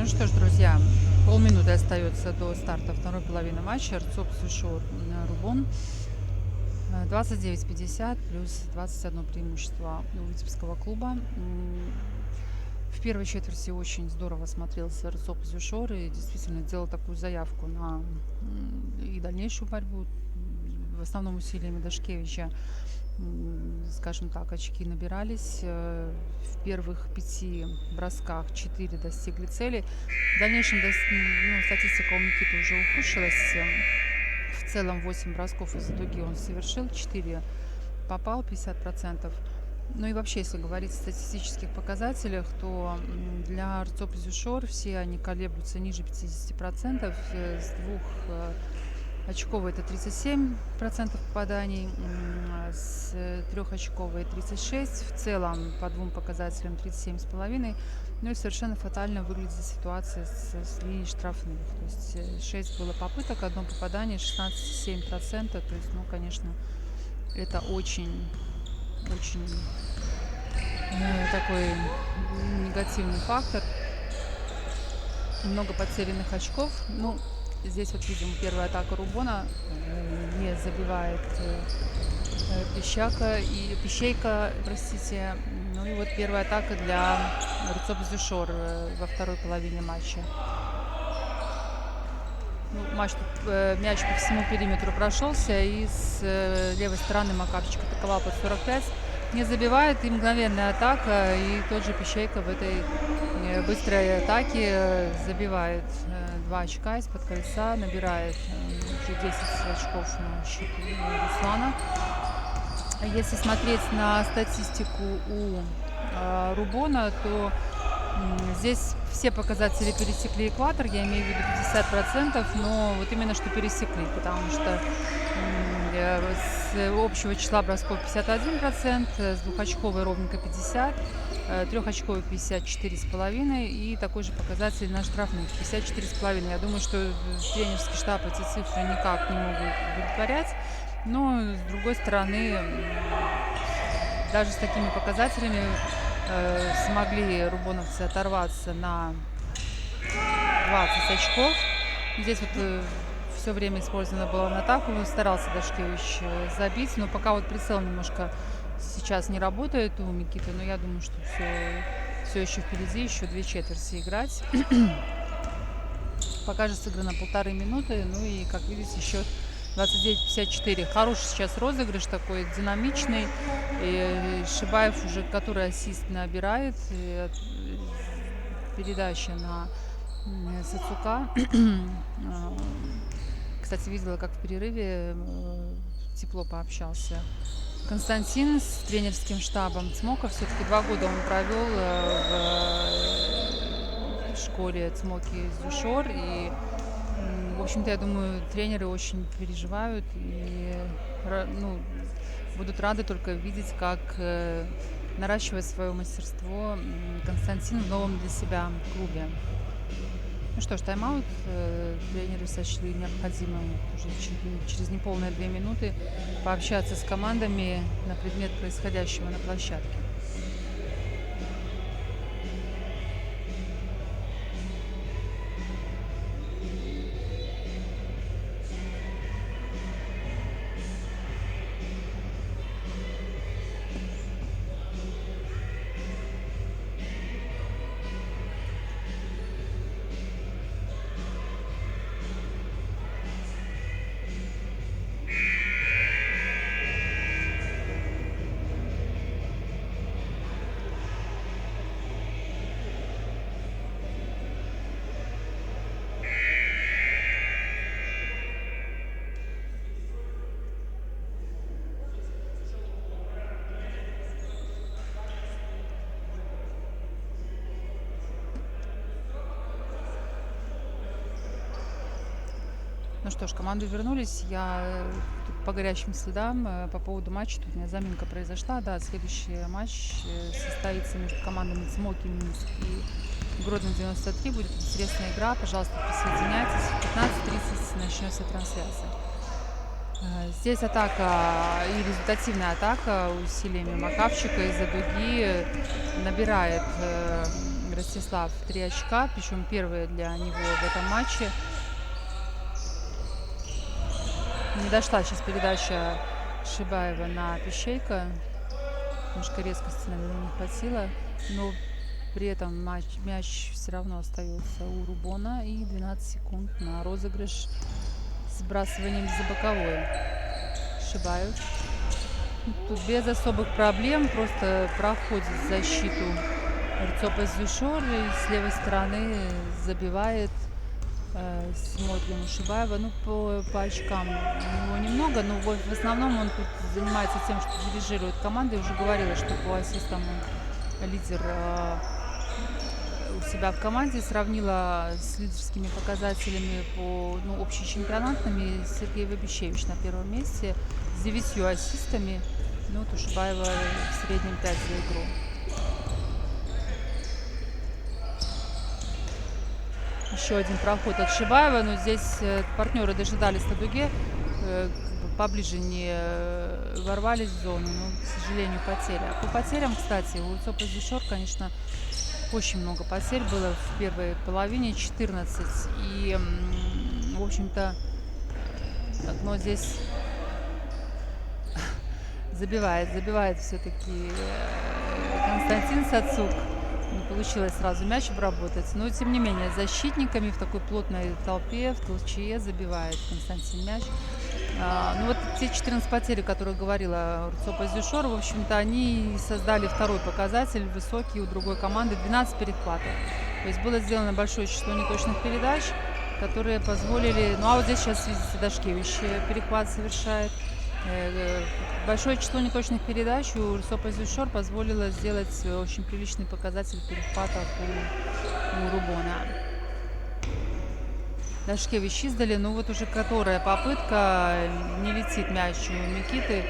Ну что ж, друзья, полминуты остается до старта второй половины матча. Рцоп Сушор Рубон. 29:50 плюс 21 преимущество у Витебского клуба. В первой четверти очень здорово смотрелся Рцоп Зюшор и действительно делал такую заявку на и дальнейшую борьбу. В основном усилиями Дашкевича, скажем так, очки набирались. В первых 5 бросках 4 достигли цели. В дальнейшем статистика у Никиты уже ухудшилась. В целом 8 бросков из-за дуги он совершил, 4 попал, 50%. Ну и вообще, если говорить о статистических показателях, то для Рцоп Зюшор все они колеблются ниже 50%. С двух очковой это 37% попаданий, с трехочковой 36%, в целом по двум показателям 37,5%. Ну и совершенно фатально выглядит ситуация с линией штрафных. То есть 6 было попыток, одно попадание, 16,7%. То есть, конечно, это очень такой негативный фактор. Много потерянных очков. Ну, здесь вот видим первая атака Рубона. Не забивает Пищейка, простите. Ну и вот первая атака для Рцоп Зюшор во второй половине матча. Мяч по всему периметру прошелся, и с левой стороны Макарчик атаковал под 45. Не забивает, и мгновенная атака, и тот же Пищейка в этой быстрой атаке забивает 2 очка из-под кольца, набирает уже 10 очков на счету Руслана. Если смотреть на статистику у Рубона, то здесь все показатели пересекли экватор, я имею в виду 50%, но вот именно что пересекли, потому что с общего числа бросков 51%, с двухочковой ровненько 50%, трехочковой 54,5% и такой же показатель на штрафных 54,5%. Я думаю, что тренерский штаб эти цифры никак не могут удовлетворять, но с другой стороны, даже с такими показателями смогли рубоновцы оторваться на 20 очков. Здесь вот все время использовано было на атаку, старался Дашкевич забить, но пока вот прицел немножко сейчас не работает у Микиты, но я думаю, что все еще впереди, еще 2 четверти играть. Пока же сыграно 1,5 минуты, ну и, как видите, счет 29:54. Хороший сейчас розыгрыш, такой динамичный. И Шибаев уже который ассист набирает. И передача на Сацука. Кстати, видела, как в перерыве тепло пообщался Константин с тренерским штабом ЦМОКа. Все-таки 2 года он провел в школе ЦМОКи Зюшор. И в общем-то, я думаю, тренеры очень переживают и будут рады только видеть, как наращивает свое мастерство Константин в новом для себя клубе. Ну что ж, тайм-аут тренеры сочли необходимым уже через неполные 2 минуты пообщаться с командами на предмет происходящего на площадке. Ну что ж, команды вернулись. Я тут по горячим следам по поводу матча. Тут у меня заминка произошла. Да, следующий матч состоится между командами ЦМОКи Минск и Гродно 93. Будет интересная игра. Пожалуйста, присоединяйтесь. В 15:30 начнется трансляция. Здесь атака и результативная атака усилиями Макавчика из-за дуги набирает Ростислав 3 очка, причем первые для него в этом матче. Не дошла сейчас передача Шибаева на Пищейка. Немножко резкости, наверное, не хватило. Но при этом мяч все равно остается у Рубона. И 12 секунд на розыгрыш с сбрасыванием за боковой. Шибаев. Тут без особых проблем. Просто проходит защиту Рцопа Зюшор. И с левой стороны забивает. Смотрим у Шибаева. Ну, по очкам у него немного, но в основном он тут занимается тем, что дирижирует командой. Я уже говорила, что по ассистам он лидер у себя в команде. Сравнила с лидерскими показателями по общечемпионатными. Сергей Вабищевич на первом месте с 9 ассистами. Ну, вот у Шибаева в среднем 5 за игру. Еще один проход от Шибаева, но здесь партнеры дожидались на дуге, поближе не ворвались в зону, но, к сожалению, потеря. По потерям, кстати, у Рцопа Зюшор, конечно, очень много потерь было в первой половине, 14. И, в общем-то, но здесь забивает все-таки Константин Сацук. Не получилось сразу мяч обработать, но тем не менее защитниками в такой плотной толпе, в толчее забивает Константин мяч. Ну вот те 14 потерь, о которых говорила Рцопа Зюшор, в общем-то, они создали второй показатель высокий у другой команды, 12 перехватов. То есть было сделано большое число неточных передач, которые позволили... Ну а вот здесь сейчас, видите, Дашкевич перехват совершает. Большое число неточных передач у Рцопа Зюшор позволило сделать очень приличный показатель перехватов у Рубона. Дашкевич издали, ну вот уже которая попытка, не летит мяч у Микиты.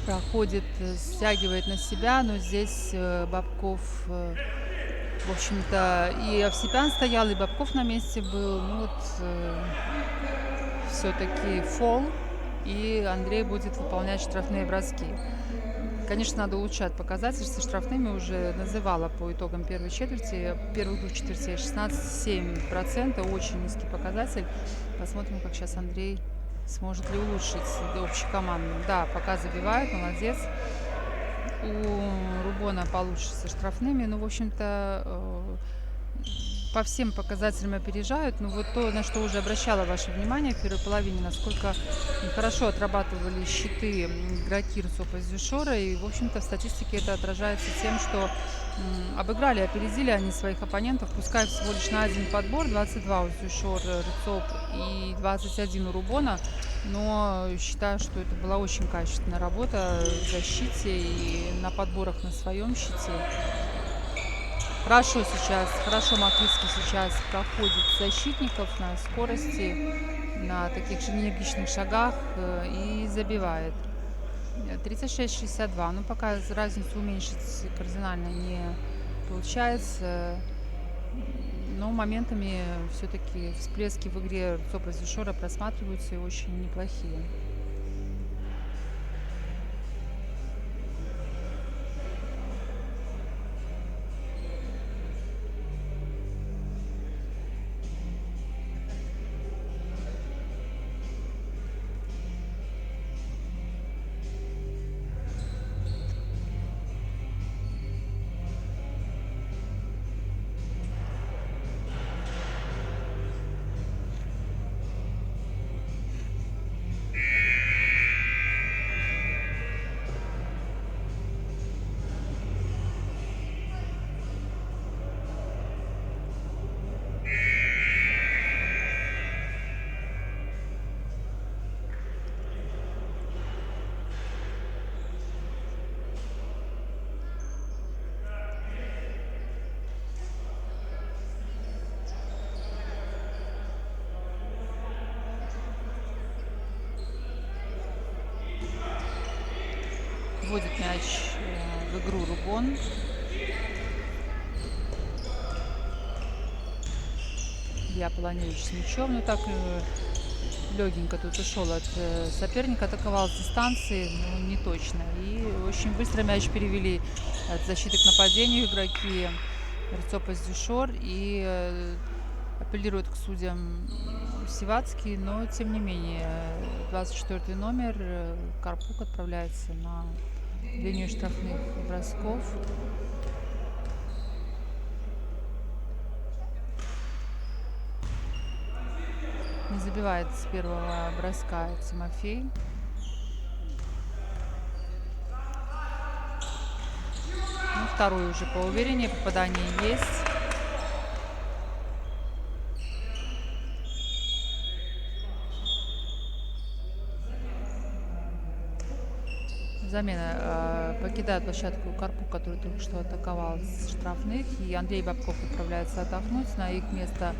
Проходит, стягивает на себя, но здесь Бабков... В общем-то, и Овсепян стоял, и Бабков на месте был. Ну вот, все-таки фол, и Андрей будет выполнять штрафные броски. Конечно, надо улучшать показатель. Со штрафными уже называла по итогам первой четверти. Первых двух четвертей 16,7%. Очень низкий показатель. Посмотрим, как сейчас Андрей сможет ли улучшить общекомандную. Да, пока забивает, молодец. У Рубона получше со штрафными. Ну, в общем-то, по всем показателям опережают. Ну, вот то, на что уже обращала ваше внимание в первой половине, насколько хорошо отрабатывали щиты игроки Рцопа Зюшора. И, в общем-то, в статистике это отражается тем, что обыграли, опередили они своих оппонентов, пускай всего лишь на один подбор, 22 у Зюшор, Рцоп и 21 у Рубона. Но считаю, что это была очень качественная работа в защите и на подборах на своем щите. Хорошо Макритский сейчас проходит защитников на скорости, на таких же энергичных шагах и забивает. 36-62. Ну, пока разницу уменьшить кардинально не получается. Но моментами все-таки всплески в игре Рцопа Зюшора просматриваются и очень неплохие. Вводит мяч в игру Рубон. Илья Полоневич с мячом. Ну так легенько тут ушел от соперника, атаковал с дистанции, но не точно. И очень быстро мяч перевели от защиты к нападению игроки Рцопас Дюшор и апеллирует к судьям Сивацкий, но тем не менее 24 номер Карпук отправляется на линию штрафных бросков. Не забивает с первого броска Тимофей. Ну, второй уже поувереннее, попадание есть. Замена. Покидает площадку Карпук, который только что атаковал с штрафных. И Андрей Бабков отправляется отдохнуть. На их место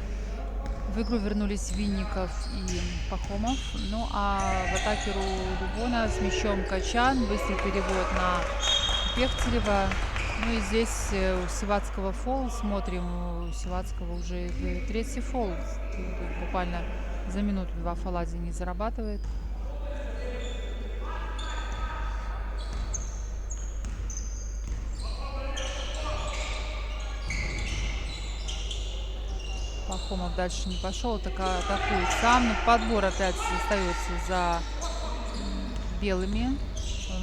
в игру вернулись Винников и Пахомов. Ну а в атаке Рубона с мячом Качан. Быстрый перевод на Пехтелева. Ну и здесь у Сивацкого фол. Смотрим, у Сивацкого уже третий фол. Буквально за минуту 2 фола не зарабатывает. Пахомов дальше не пошел, атакует сам. Но подбор опять остается за белыми.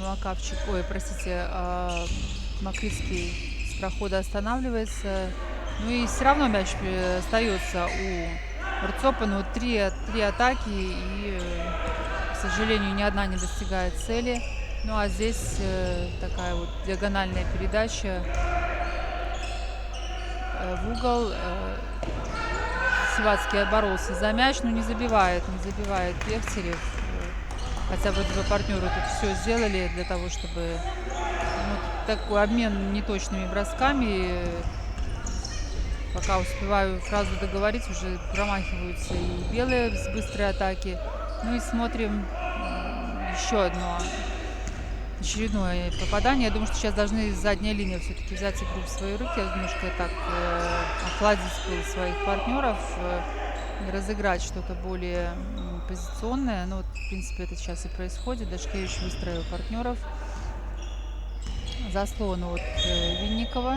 Макавчик, ой, простите, Макритский с прохода останавливается. Ну и все равно мяч остается у Рцопа. Но 3 атаки и, к сожалению, ни одна не достигает цели. Ну а здесь такая вот диагональная передача в угол. Сивацкий боролся за мяч, но не забивает Пехтелев. Хотя вроде бы партнеры тут все сделали для того, чтобы такой обмен неточными бросками. Пока успеваю фразу договорить, уже промахиваются и белые с быстрой атаки. Ну и смотрим еще одно очередное попадание. Я думаю, что сейчас должны задняя линия все-таки взять игру в свои руки. Немножко так охладить своих партнеров, разыграть что-то более позиционное. Ну вот, в принципе, это сейчас и происходит. Дашкевич выстроил партнеров. Заслон от Винникова.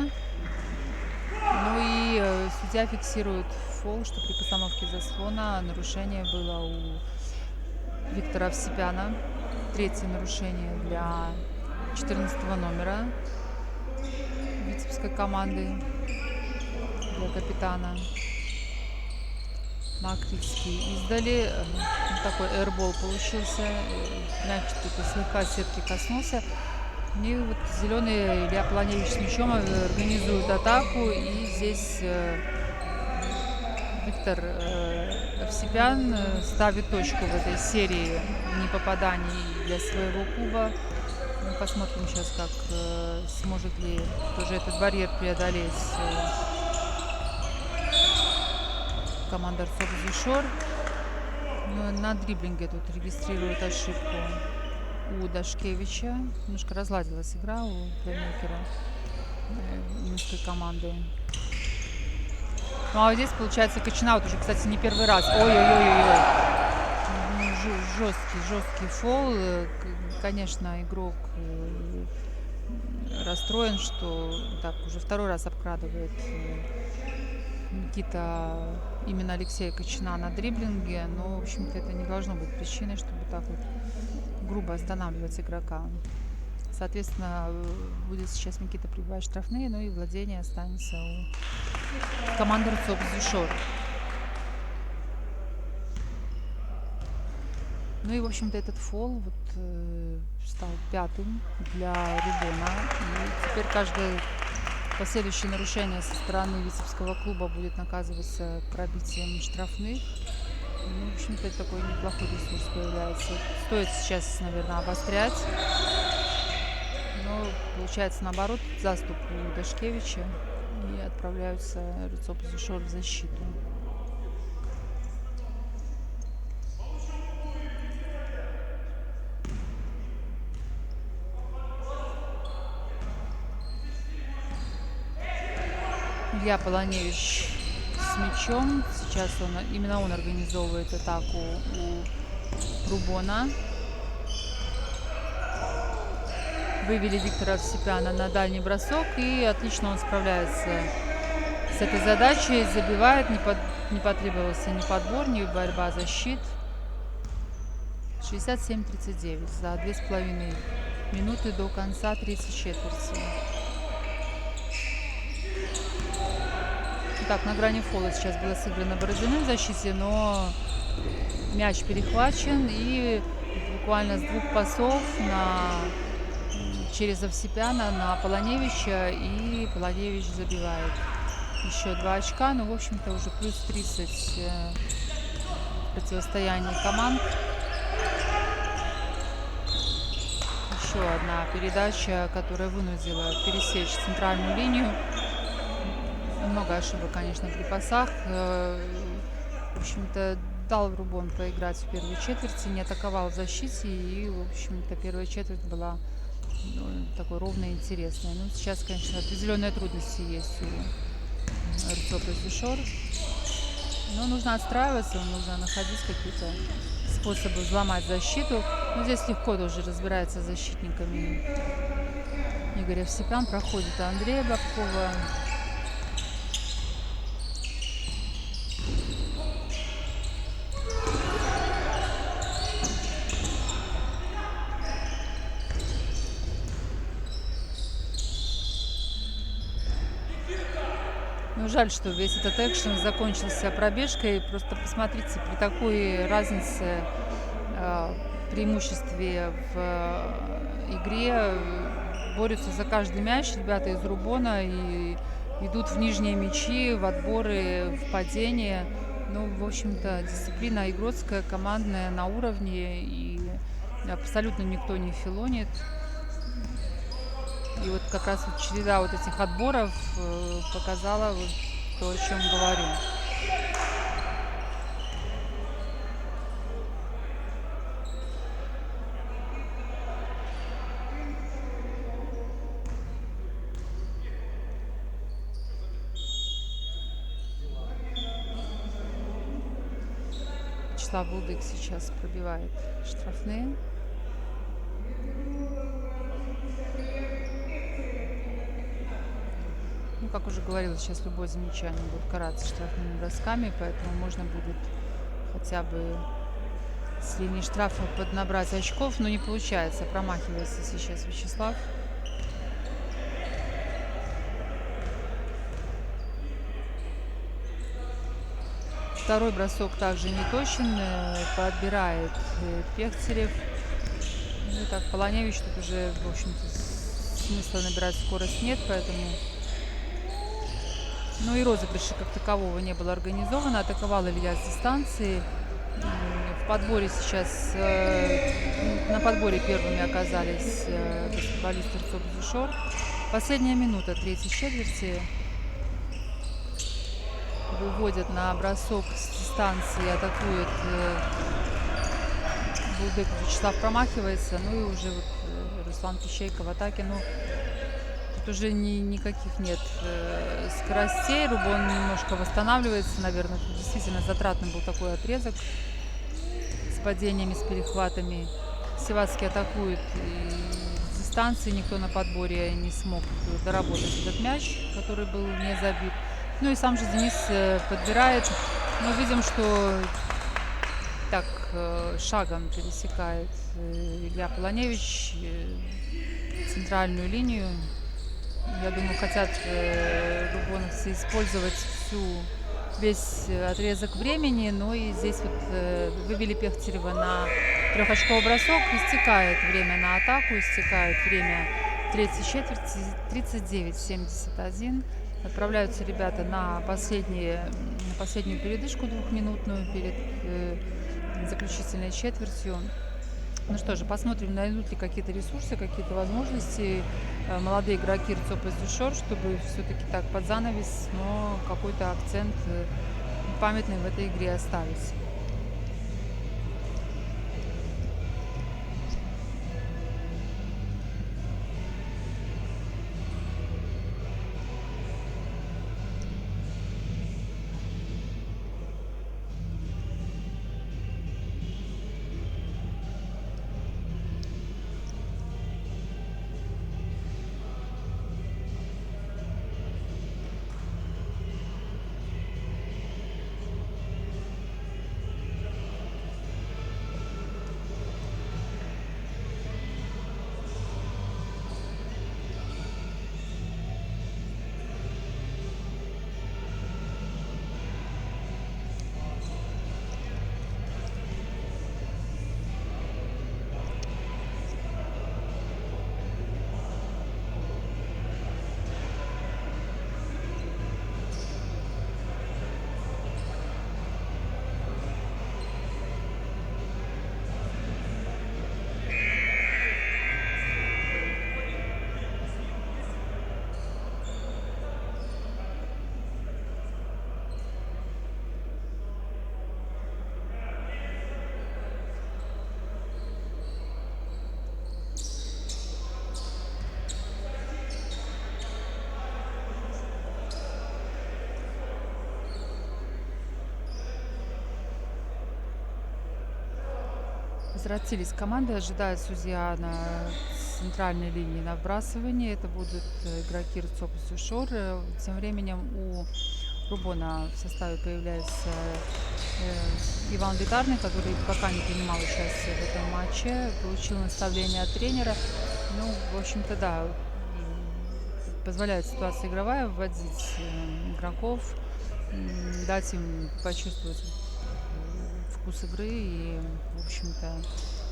Ну и судья фиксирует фол, что при постановке заслона нарушение было у Виктора Овсепяна. Третье нарушение для 14 номера витебской команды, для капитана. Макритский издали. Такой эйрбол получился. Мяч только слегка сетки коснулся. И вот зеленый Илья Планевич с мячом организует атаку. И здесь Виктор Овсепян ставит точку в этой серии непопаданий для своего клуба. Мы посмотрим сейчас, как сможет ли тоже этот барьер преодолеть команда Рцопас Дюшор. На дриблинге тут регистрирует ошибку у Дашкевича. Немножко разладилась игра у плеймейкера минской команды. Ну а здесь получается Кочина вот уже, кстати, не первый раз. Ой-ой-ой-ой. Жесткий фол. Конечно, игрок расстроен, что так уже второй раз обкрадывает Никита именно Алексея Кочина на дриблинге. Но, в общем-то, это не должно быть причиной, чтобы так вот грубо останавливать игрока. Соответственно, будет сейчас Никита прибывать штрафные, ну и владение останется у команды Рцопас Дюшор. Ну и, в общем-то, этот фол стал 5-м для Рубона. И теперь каждое последующее нарушение со стороны витебского клуба будет наказываться пробитием штрафных. Ну, в общем-то, это такой неплохой ресурс появляется. Стоит сейчас, наверное, обострять. Но получается наоборот, заступ у Дашкевича, и отправляются Рцопас Дюшор в защиту. Илья Полоневич с мячом. Сейчас именно он организовывает атаку у Рубона. Вывели Виктора Овсепяна на дальний бросок, и отлично он справляется с этой задачей, забивает, не потребовался ни подбор, ни борьба за щит. 67-39 за 2,5 минуты до конца третьей четверти. Так, на грани фола сейчас было сыграно Бородиным в защите, но мяч перехвачен, и буквально с 2 пасов через Овсепяна на Полоневича, и Полоневич забивает еще 2 очка. Ну, в общем-то, уже плюс 30 в противостоянии команд. Еще одна передача, которая вынудила пересечь центральную линию. Много ошибок, конечно, при пасах. В общем-то, дал Рубон поиграть в первой четверти, не атаковал в защите, и, в общем-то, первая четверть была такой ровной и интересной. Ну, сейчас, конечно, определенные трудности есть у Эрцоп-Эзюшор, но нужно отстраиваться, нужно находить какие-то способы взломать защиту. Но здесь легко тоже разбирается с защитниками Игорь Овсепян. Проходит Андрея Бабкова. Ну, жаль, что весь этот экшен закончился пробежкой. Просто посмотрите, при такой разнице, преимуществе в игре, борются за каждый мяч ребята из Рубона и идут в нижние мячи, в отборы, в падение. Ну, в общем-то, дисциплина игротская, командная на уровне, и абсолютно никто не филонит. И вот как раз вот череда вот этих отборов показала вот то, о чем говорю. Вячеслав Булдык сейчас пробивает штрафные. Ну, как уже говорила, сейчас любое замечание будет караться штрафными бросками, поэтому можно будет хотя бы с линии штрафа поднабрать очков, но не получается. Промахивается сейчас Вячеслав. Второй бросок также не точен, подбирает Пехтерев. Ну, так, Полоневич тут уже, в общем-то, смысла набирать скорость нет, поэтому... Ну и розыгрыша как такового не было организовано. Атаковал Илья с дистанции. В подборе сейчас... На подборе первыми оказались баскетболисты Эрцоп-Эзюшор. Последняя минута третьей четверти. Выводят на бросок с дистанции, атакует Булдык. Вячеслав промахивается. Ну и уже вот Руслан Кищейко в атаке. Ну, уже никаких нет скоростей. Рубон немножко восстанавливается, наверное. Тут действительно затратным был такой отрезок с падениями, с перехватами. Севацкий атакует с дистанции. Никто на подборе не смог доработать этот мяч, который был не забит. Ну и сам же Денис подбирает. Мы видим, что так шагом пересекает Илья Полоневич центральную линию. Я думаю, хотят рубоновцы использовать весь отрезок времени, но и здесь вот вывели Пехтерева на трехочковый бросок. Истекает время на атаку, истекает время третьей четверти. 39-71. Отправляются ребята на последнюю передышку двухминутную перед заключительной четвертью. Ну что же, посмотрим, найдут ли какие-то ресурсы, какие-то возможности молодые игроки Эрцоп-Эзюшор, чтобы все-таки так под занавес, но какой-то акцент памятный в этой игре оставить. Возвратились команды, ожидает судья на центральной линии на вбрасывание. Это будут игроки РЦОП и Сюшор. Тем временем у Рубона в составе появляется Иван Литарный, который пока не принимал участие в этом матче. Получил наставление от тренера. Ну, в общем-то, да, позволяет ситуация игровая вводить игроков, дать им почувствовать вкус игры и, в общем-то,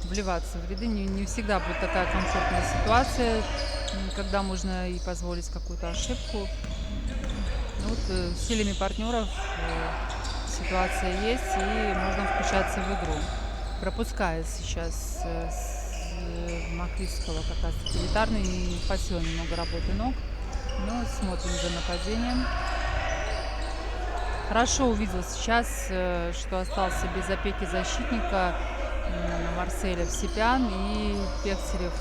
вливаться в ряды. Не всегда будет такая комфортная ситуация, когда можно и позволить какую-то ошибку. Ну, вот, силами партнеров ситуация есть, и можно включаться в игру. Пропускает сейчас Махрисского как раз Литарный, не хватило немного работы ног. Но смотрим за нападением. Хорошо увидел сейчас, что остался без опеки защитника Марселя Всепян, и Пехтерев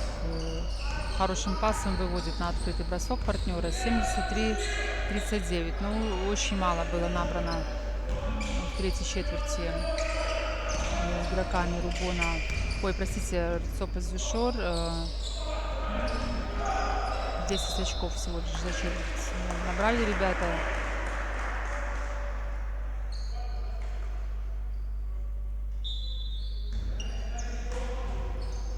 хорошим пасом выводит на открытый бросок партнера 73-39. Ну, очень мало было набрано в третьей четверти игроками Рубона. Ой, простите, РЦОП и Зюшор. 10 очков всего лишь за четверть набрали ребята.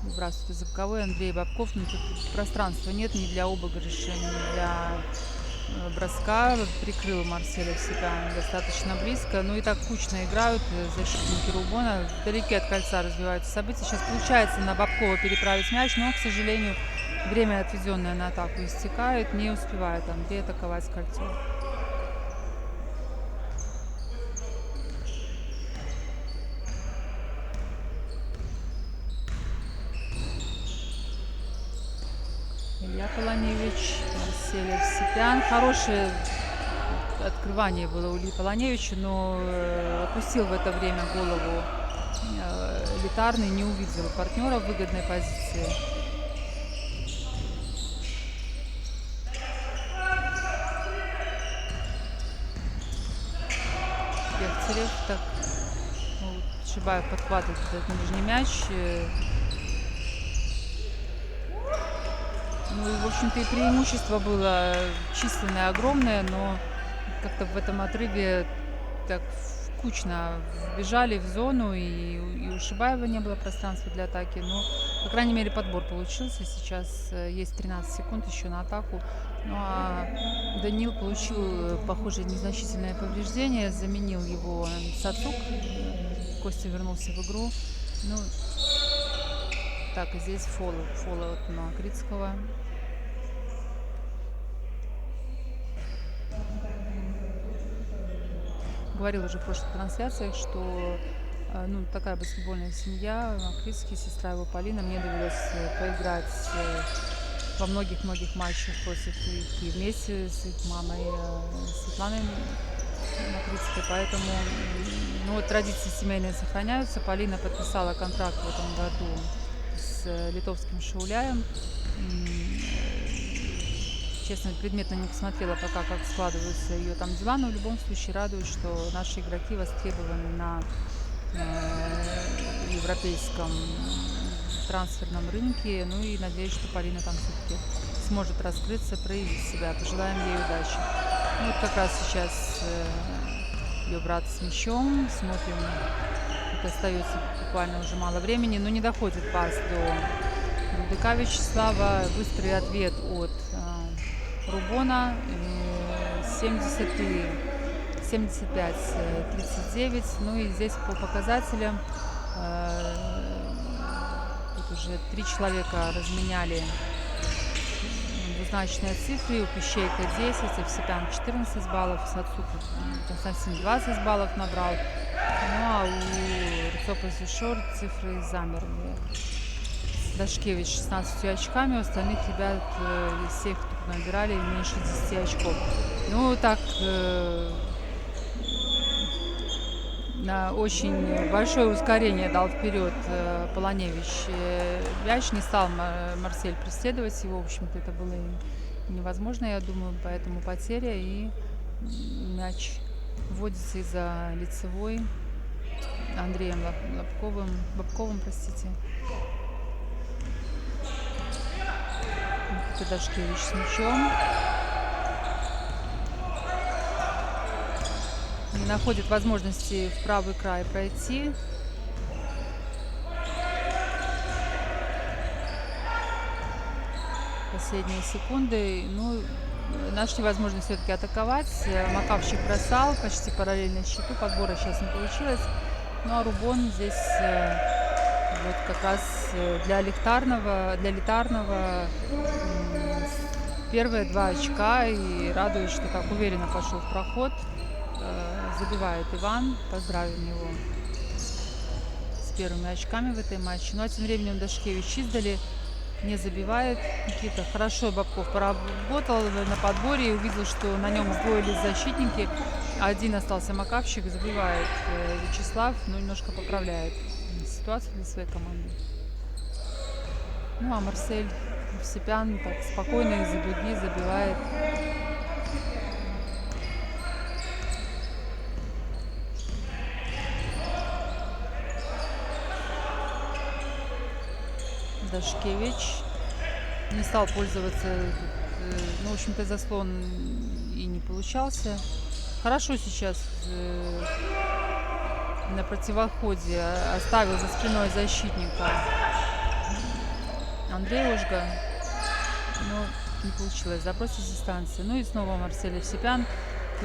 Выбрасывает из боковой Андрей Бабков. Но тут пространства нет ни для обыгрыша, ни для броска. Прикрыл Марселя себя достаточно близко. Ну и так кучно играют защитники Рубона. Вдалеке от кольца развиваются события. Сейчас получается на Бабкова переправить мяч, но, к сожалению, время, отведенное на атаку, истекает. Не успевает Андрей атаковать кольцо. Илья Полоневич, Марсель Всепян. Хорошее открывание было у Ильи Полоневича, но опустил в это время голову Литарный, не увидел партнера в выгодной позиции. Пехтерев, так, ну, Шибаев подхватывает этот нижний мяч. Ну и, в общем-то, и преимущество было численное, огромное, но как-то в этом отрыве так кучно бежали в зону, и у Шибаева не было пространства для атаки. Но, по крайней мере, подбор получился. Сейчас есть 13 секунд еще на атаку. Ну а Данил получил, похоже, незначительное повреждение. Заменил его Сацук. Костя вернулся в игру. Ну, так, и здесь фол от Макритского. Говорил уже в прошлых трансляциях, что ну, такая баскетбольная семья, Макритский, сестра его Полина. Мне довелось поиграть во многих-многих матчах против их и вместе с их мамой Светланой Макритской, поэтому ну, вот традиции семейные сохраняются. Полина подписала контракт в этом году с литовским Шауляем. Честно, предметно не посмотрела пока, как складываются ее там дела, но в любом случае радует, что наши игроки востребованы на европейском трансферном рынке. Ну и надеюсь, что Полина там все-таки сможет раскрыться, проявить себя. Пожелаем ей удачи. Ну, вот как раз сейчас ее брат с мячом. Смотрим, тут остается буквально уже мало времени, но не доходит пас до Рудыка Вячеслава. Быстрый ответ от Рубона 75-39. Ну и здесь по показателям тут уже 3 человека разменяли двузначные цифры. У Пищейка 10, Евсепян 14 баллов, Сацук Константин 20 баллов набрал. Ну а у РЦОП и Зюшор цифры замерли. Дашкевич 16 очками, у остальных ребят из всех, кто набирали, меньше 10 очков. Ну, так, очень большое ускорение дал вперед Полоневич. Мяч не стал Марсель преследовать его, в общем-то, это было невозможно, я думаю, поэтому потеря, и мяч вводится из-за лицевой. Андреем Бабковым, простите. Никита Дашкевич с мячом. Не находит возможности в правый край пройти. Последние секунды. Ну, нашли возможность все-таки атаковать. Макавчик бросал почти параллельно щиту. Подбора сейчас не получилось. Ну а Рубон здесь вот как раз для элитарного первые 2 очка. И радует, что так уверенно пошел в проход. Забивает Иван. Поздравим его с первыми очками в этой матче. Ну а тем временем Дашкевич издали не забивает. Никита хорошо, Бабков поработал на подборе и увидел, что на нем сдвоились защитники. Один остался Макавчик, забивает Вячеслав, но немножко поправляет ситуацию для своей команды. Ну а Марсель Евсепян так спокойно из-за дуги забивает. Дашкевич не стал пользоваться, ну, в общем-то, заслон и не получался. Хорошо сейчас на противоходе оставил за спиной защитника Андрей Ожга, но не получилось забросить с дистанции. Ну и снова Марсель Евсепян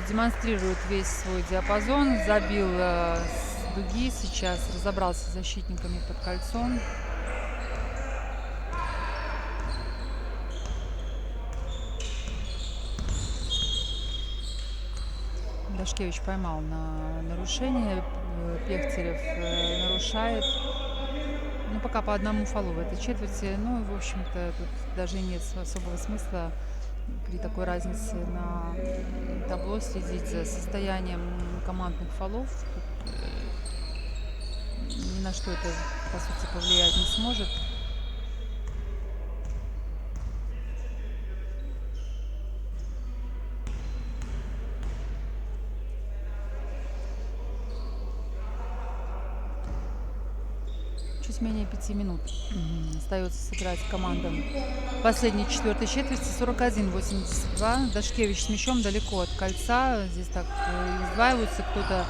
демонстрирует весь свой диапазон, забил с дуги, сейчас разобрался с защитниками под кольцом. Дашкевич поймал на нарушение, Пехтерев нарушает. Ну, пока по одному фолу в этой четверти. Ну, в общем-то, тут даже нет особого смысла при такой разнице на табло следить за состоянием командных фолов. Тут ни на что это, по сути, повлиять не сможет. Чуть менее 5 минут остается сыграть командам последней четвертой четверти. 41-82. Дашкевич с мячом далеко от кольца. Здесь так издваиваются. Кто-то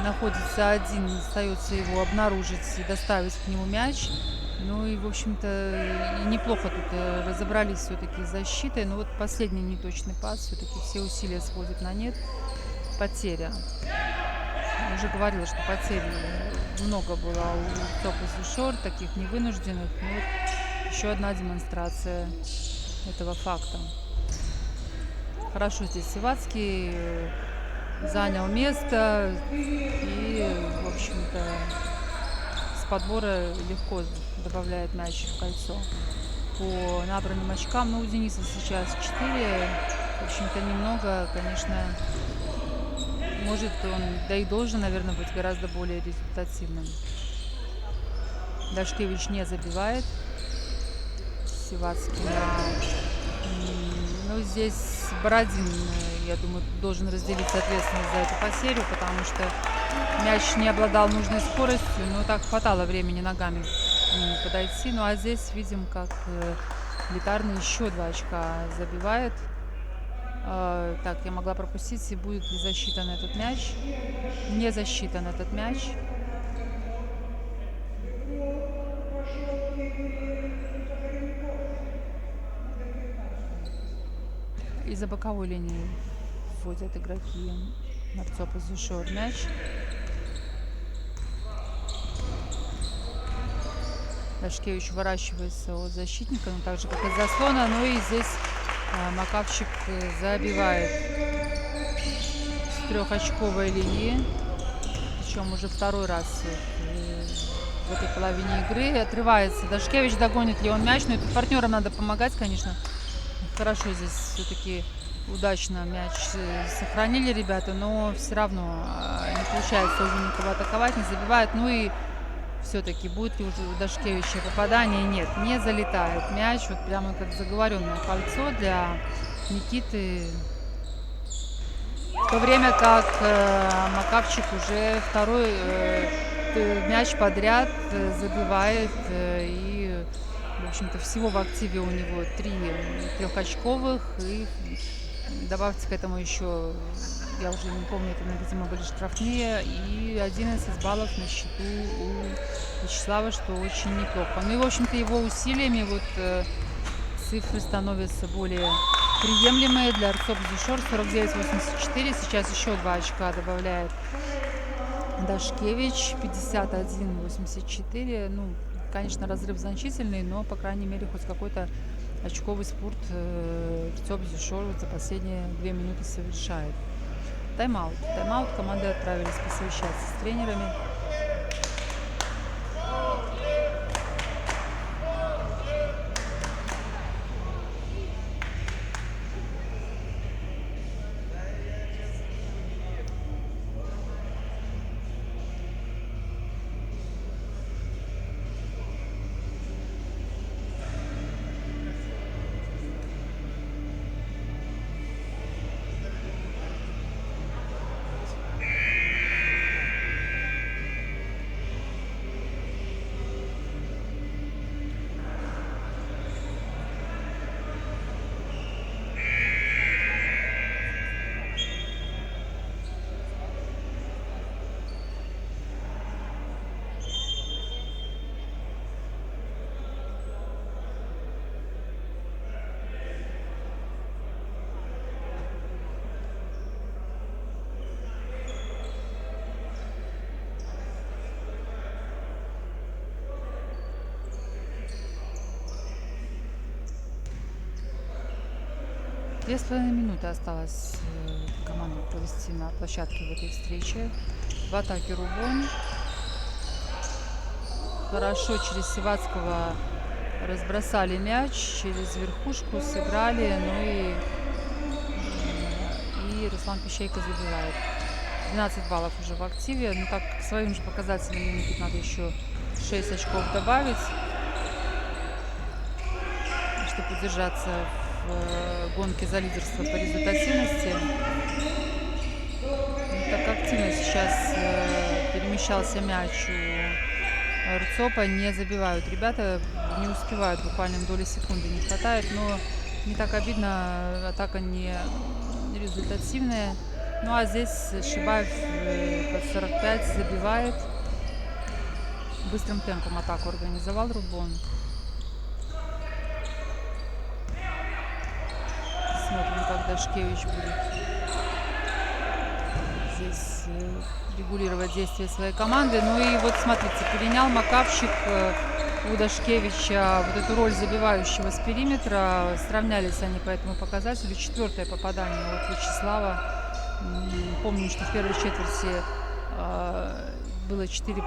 находится один. Остается его обнаружить и доставить к нему мяч. Ну и, в общем-то, неплохо тут разобрались все-таки с защитой. Но вот последний неточный пас. Все-таки все усилия сводят на нет. Потеря. Уже говорила, что потерь много было у Цопус Шор, таких невынужденных. Но вот еще одна демонстрация этого факта. Хорошо здесь Сивацкий занял место и, в общем-то, с подбора легко добавляет мяч в кольцо. По набранным очкам, ну, у Дениса сейчас 4, в общем-то, немного, конечно. Может он, да и должен, наверное, быть гораздо более результативным. Дашкевич не забивает. Сивацкий ну, здесь Бородин, я думаю, должен разделить ответственность за эту потерю, потому что мяч не обладал нужной скоростью, но так хватало времени ногами подойти. Ну а здесь видим, как Литарный еще 2 очка забивает. Так, я могла пропустить, и будет ли засчитан этот мяч. Не засчитан этот мяч. Из-за боковой линии вводят игроки на Цопус Шор мяч. Дашкевич уворачивается от защитника, но так же, как и заслона. Ну и здесь Макавчик забивает с 3-очковой линии. Причем уже второй раз в этой половине игры. Отрывается Дашкевич, догонит ли он мяч. Но и тут партнерам надо помогать, конечно. Хорошо здесь все-таки удачно мяч сохранили ребята, но все равно не получается уже никого атаковать, не забивает. Ну и все-таки будет ли у Дашкевича попадание? Нет, не залетает мяч. Вот прямо как заговоренное кольцо для Никиты. В то время как Макавчик уже второй мяч подряд забивает. И, в общем-то, всего в активе у него 3 трехочковых. И добавьте к этому еще, я уже не помню, это, видимо, были штрафные. И 11 баллов на счету у Вячеслава, что очень неплохо. Ну и, в общем-то, его усилиями цифры становятся более приемлемые для Арцоп Зишор. 49-84. Сейчас еще 2 очка добавляет Дашкевич. 51-84. Ну, конечно, разрыв значительный, но, по крайней мере, хоть какой-то очковый спорт Арцоп Зишор за последние 2 минуты совершает. Тайм-аут. Тайм-аут. Команды отправились посовещаться с тренерами. Две с половиной минуты осталось команду провести на площадке в этой встрече. В атаке Рубон. Хорошо через Сивацкого разбросали мяч, через верхушку сыграли. Ну и Руслан Пищейко забивает. 12 баллов уже в активе. Ну так, к своим же показателям ему тут надо еще 6 очков добавить, чтобы удержаться в гонке за лидерство по результативности. Так активно сейчас перемещался мяч у Арцопа, не забивают ребята, не успевают, буквально доли секунды не хватает, но не так обидно, атака не результативная. Ну а здесь Шибаев под 45 забивает, быстрым темпом атаку организовал Рубон. Смотрим, как Дашкевич будет здесь регулировать действия своей команды. Ну и вот смотрите, перенял Макавчик у Дашкевича вот эту роль забивающего с периметра. Сравнялись они по этому показателю. 4-е попадание от Вячеслава. Помним, что в первой четверти было 4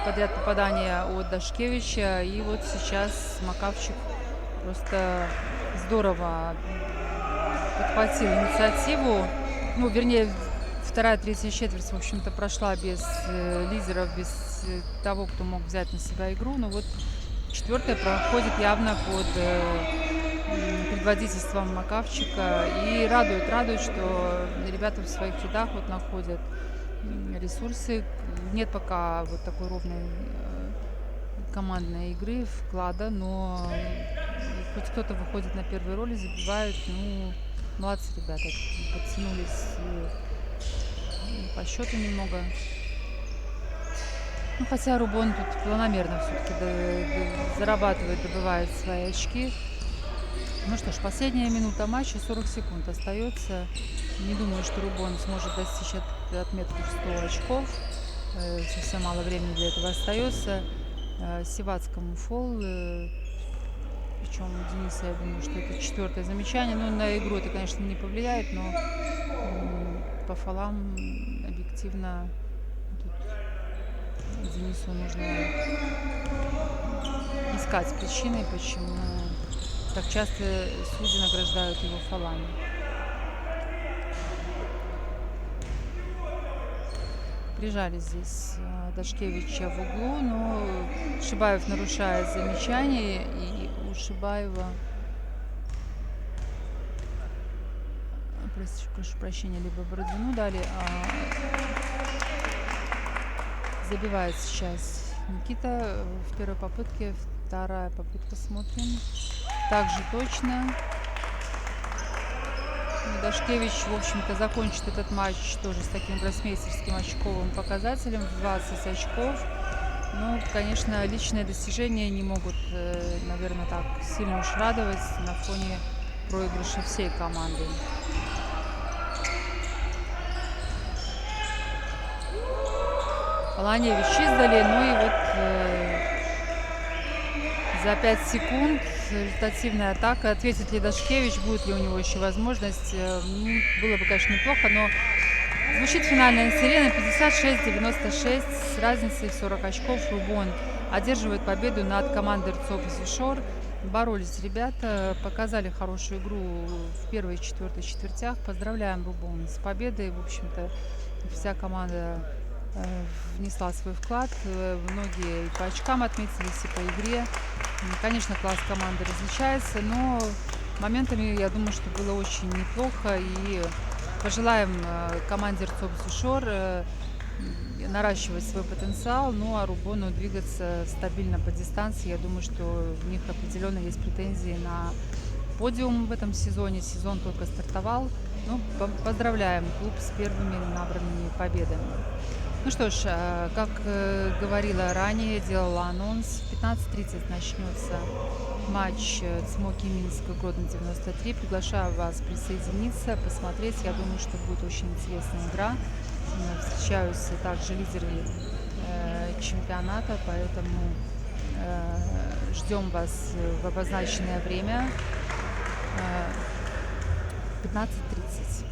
подряд попадания от Дашкевича. И вот сейчас Макавчик просто здорово подхватил инициативу. Ну, вернее, вторая, третья четверть, в общем-то, прошла без лидеров, без того, кто мог взять на себя игру. Но вот 4-я проходит явно под предводительством Макавчика. И радует, что ребята в своих рядах вот находят ресурсы. Нет пока вот такой ровной командной игры, вклада, но хоть кто-то выходит на первые роли, забивают. Ну, молодцы ребята, подтянулись по счету немного. Ну, хотя Рубон тут планомерно все-таки зарабатывает, добывает свои очки. Ну что ж, последняя минута матча, 40 секунд остается. Не думаю, что Рубон сможет достичь отметку в 100 очков. Совсем мало времени для этого остается. Сивацкому фол. Причем у Дениса, я думаю, что это 4-е замечание. Ну, на игру это, конечно, не повлияет, но по фолам объективно тут Денису нужно искать причины, почему так часто судьи награждают его фолами. Прижали здесь Дашкевича в углу, но Шибаев нарушает замечание, и у Шибаева прошу прощения, либо Бородину дали. Забивает сейчас Никита в первой попытке. Вторая попытка, смотрим. Также точно. Дашкевич, в общем-то, закончит этот матч тоже с таким гроссмейстерским очковым показателем в 20 очков. Ну, конечно, личные достижения не могут, наверное, так сильно уж радовать на фоне проигрыша всей команды. Поланевич издали, ну и вот за 5 секунд результативная атака. Ответит ли Дашкевич, будет ли у него еще возможность. Ну, было бы, конечно, неплохо, но звучит финальная сирена. 56-96 с разницей в 40 очков. Рубон одерживает победу над командой РЦОП-Зишор. Боролись ребята, показали хорошую игру в первой и четвертой четвертях. Поздравляем Рубон с победой. В общем-то, вся команда внесла свой вклад. Многие по очкам отметились, и по игре. Конечно, класс команды различается, но моментами, я думаю, что было очень неплохо. И пожелаем команде РЦОП-Зишор наращивать свой потенциал, ну а Рубону двигаться стабильно по дистанции. Я думаю, что у них определенно есть претензии на подиум в этом сезоне. Сезон только стартовал. Ну, поздравляем клуб с первыми набранными победами. Ну что ж, как говорила ранее, делала анонс, в 15:30 начнется матч Цмоки Минск Гродно 93. Приглашаю вас присоединиться, посмотреть. Я думаю, что будет очень интересная игра. Встречаются также лидеры чемпионата, поэтому ждем вас в обозначенное время 15:30.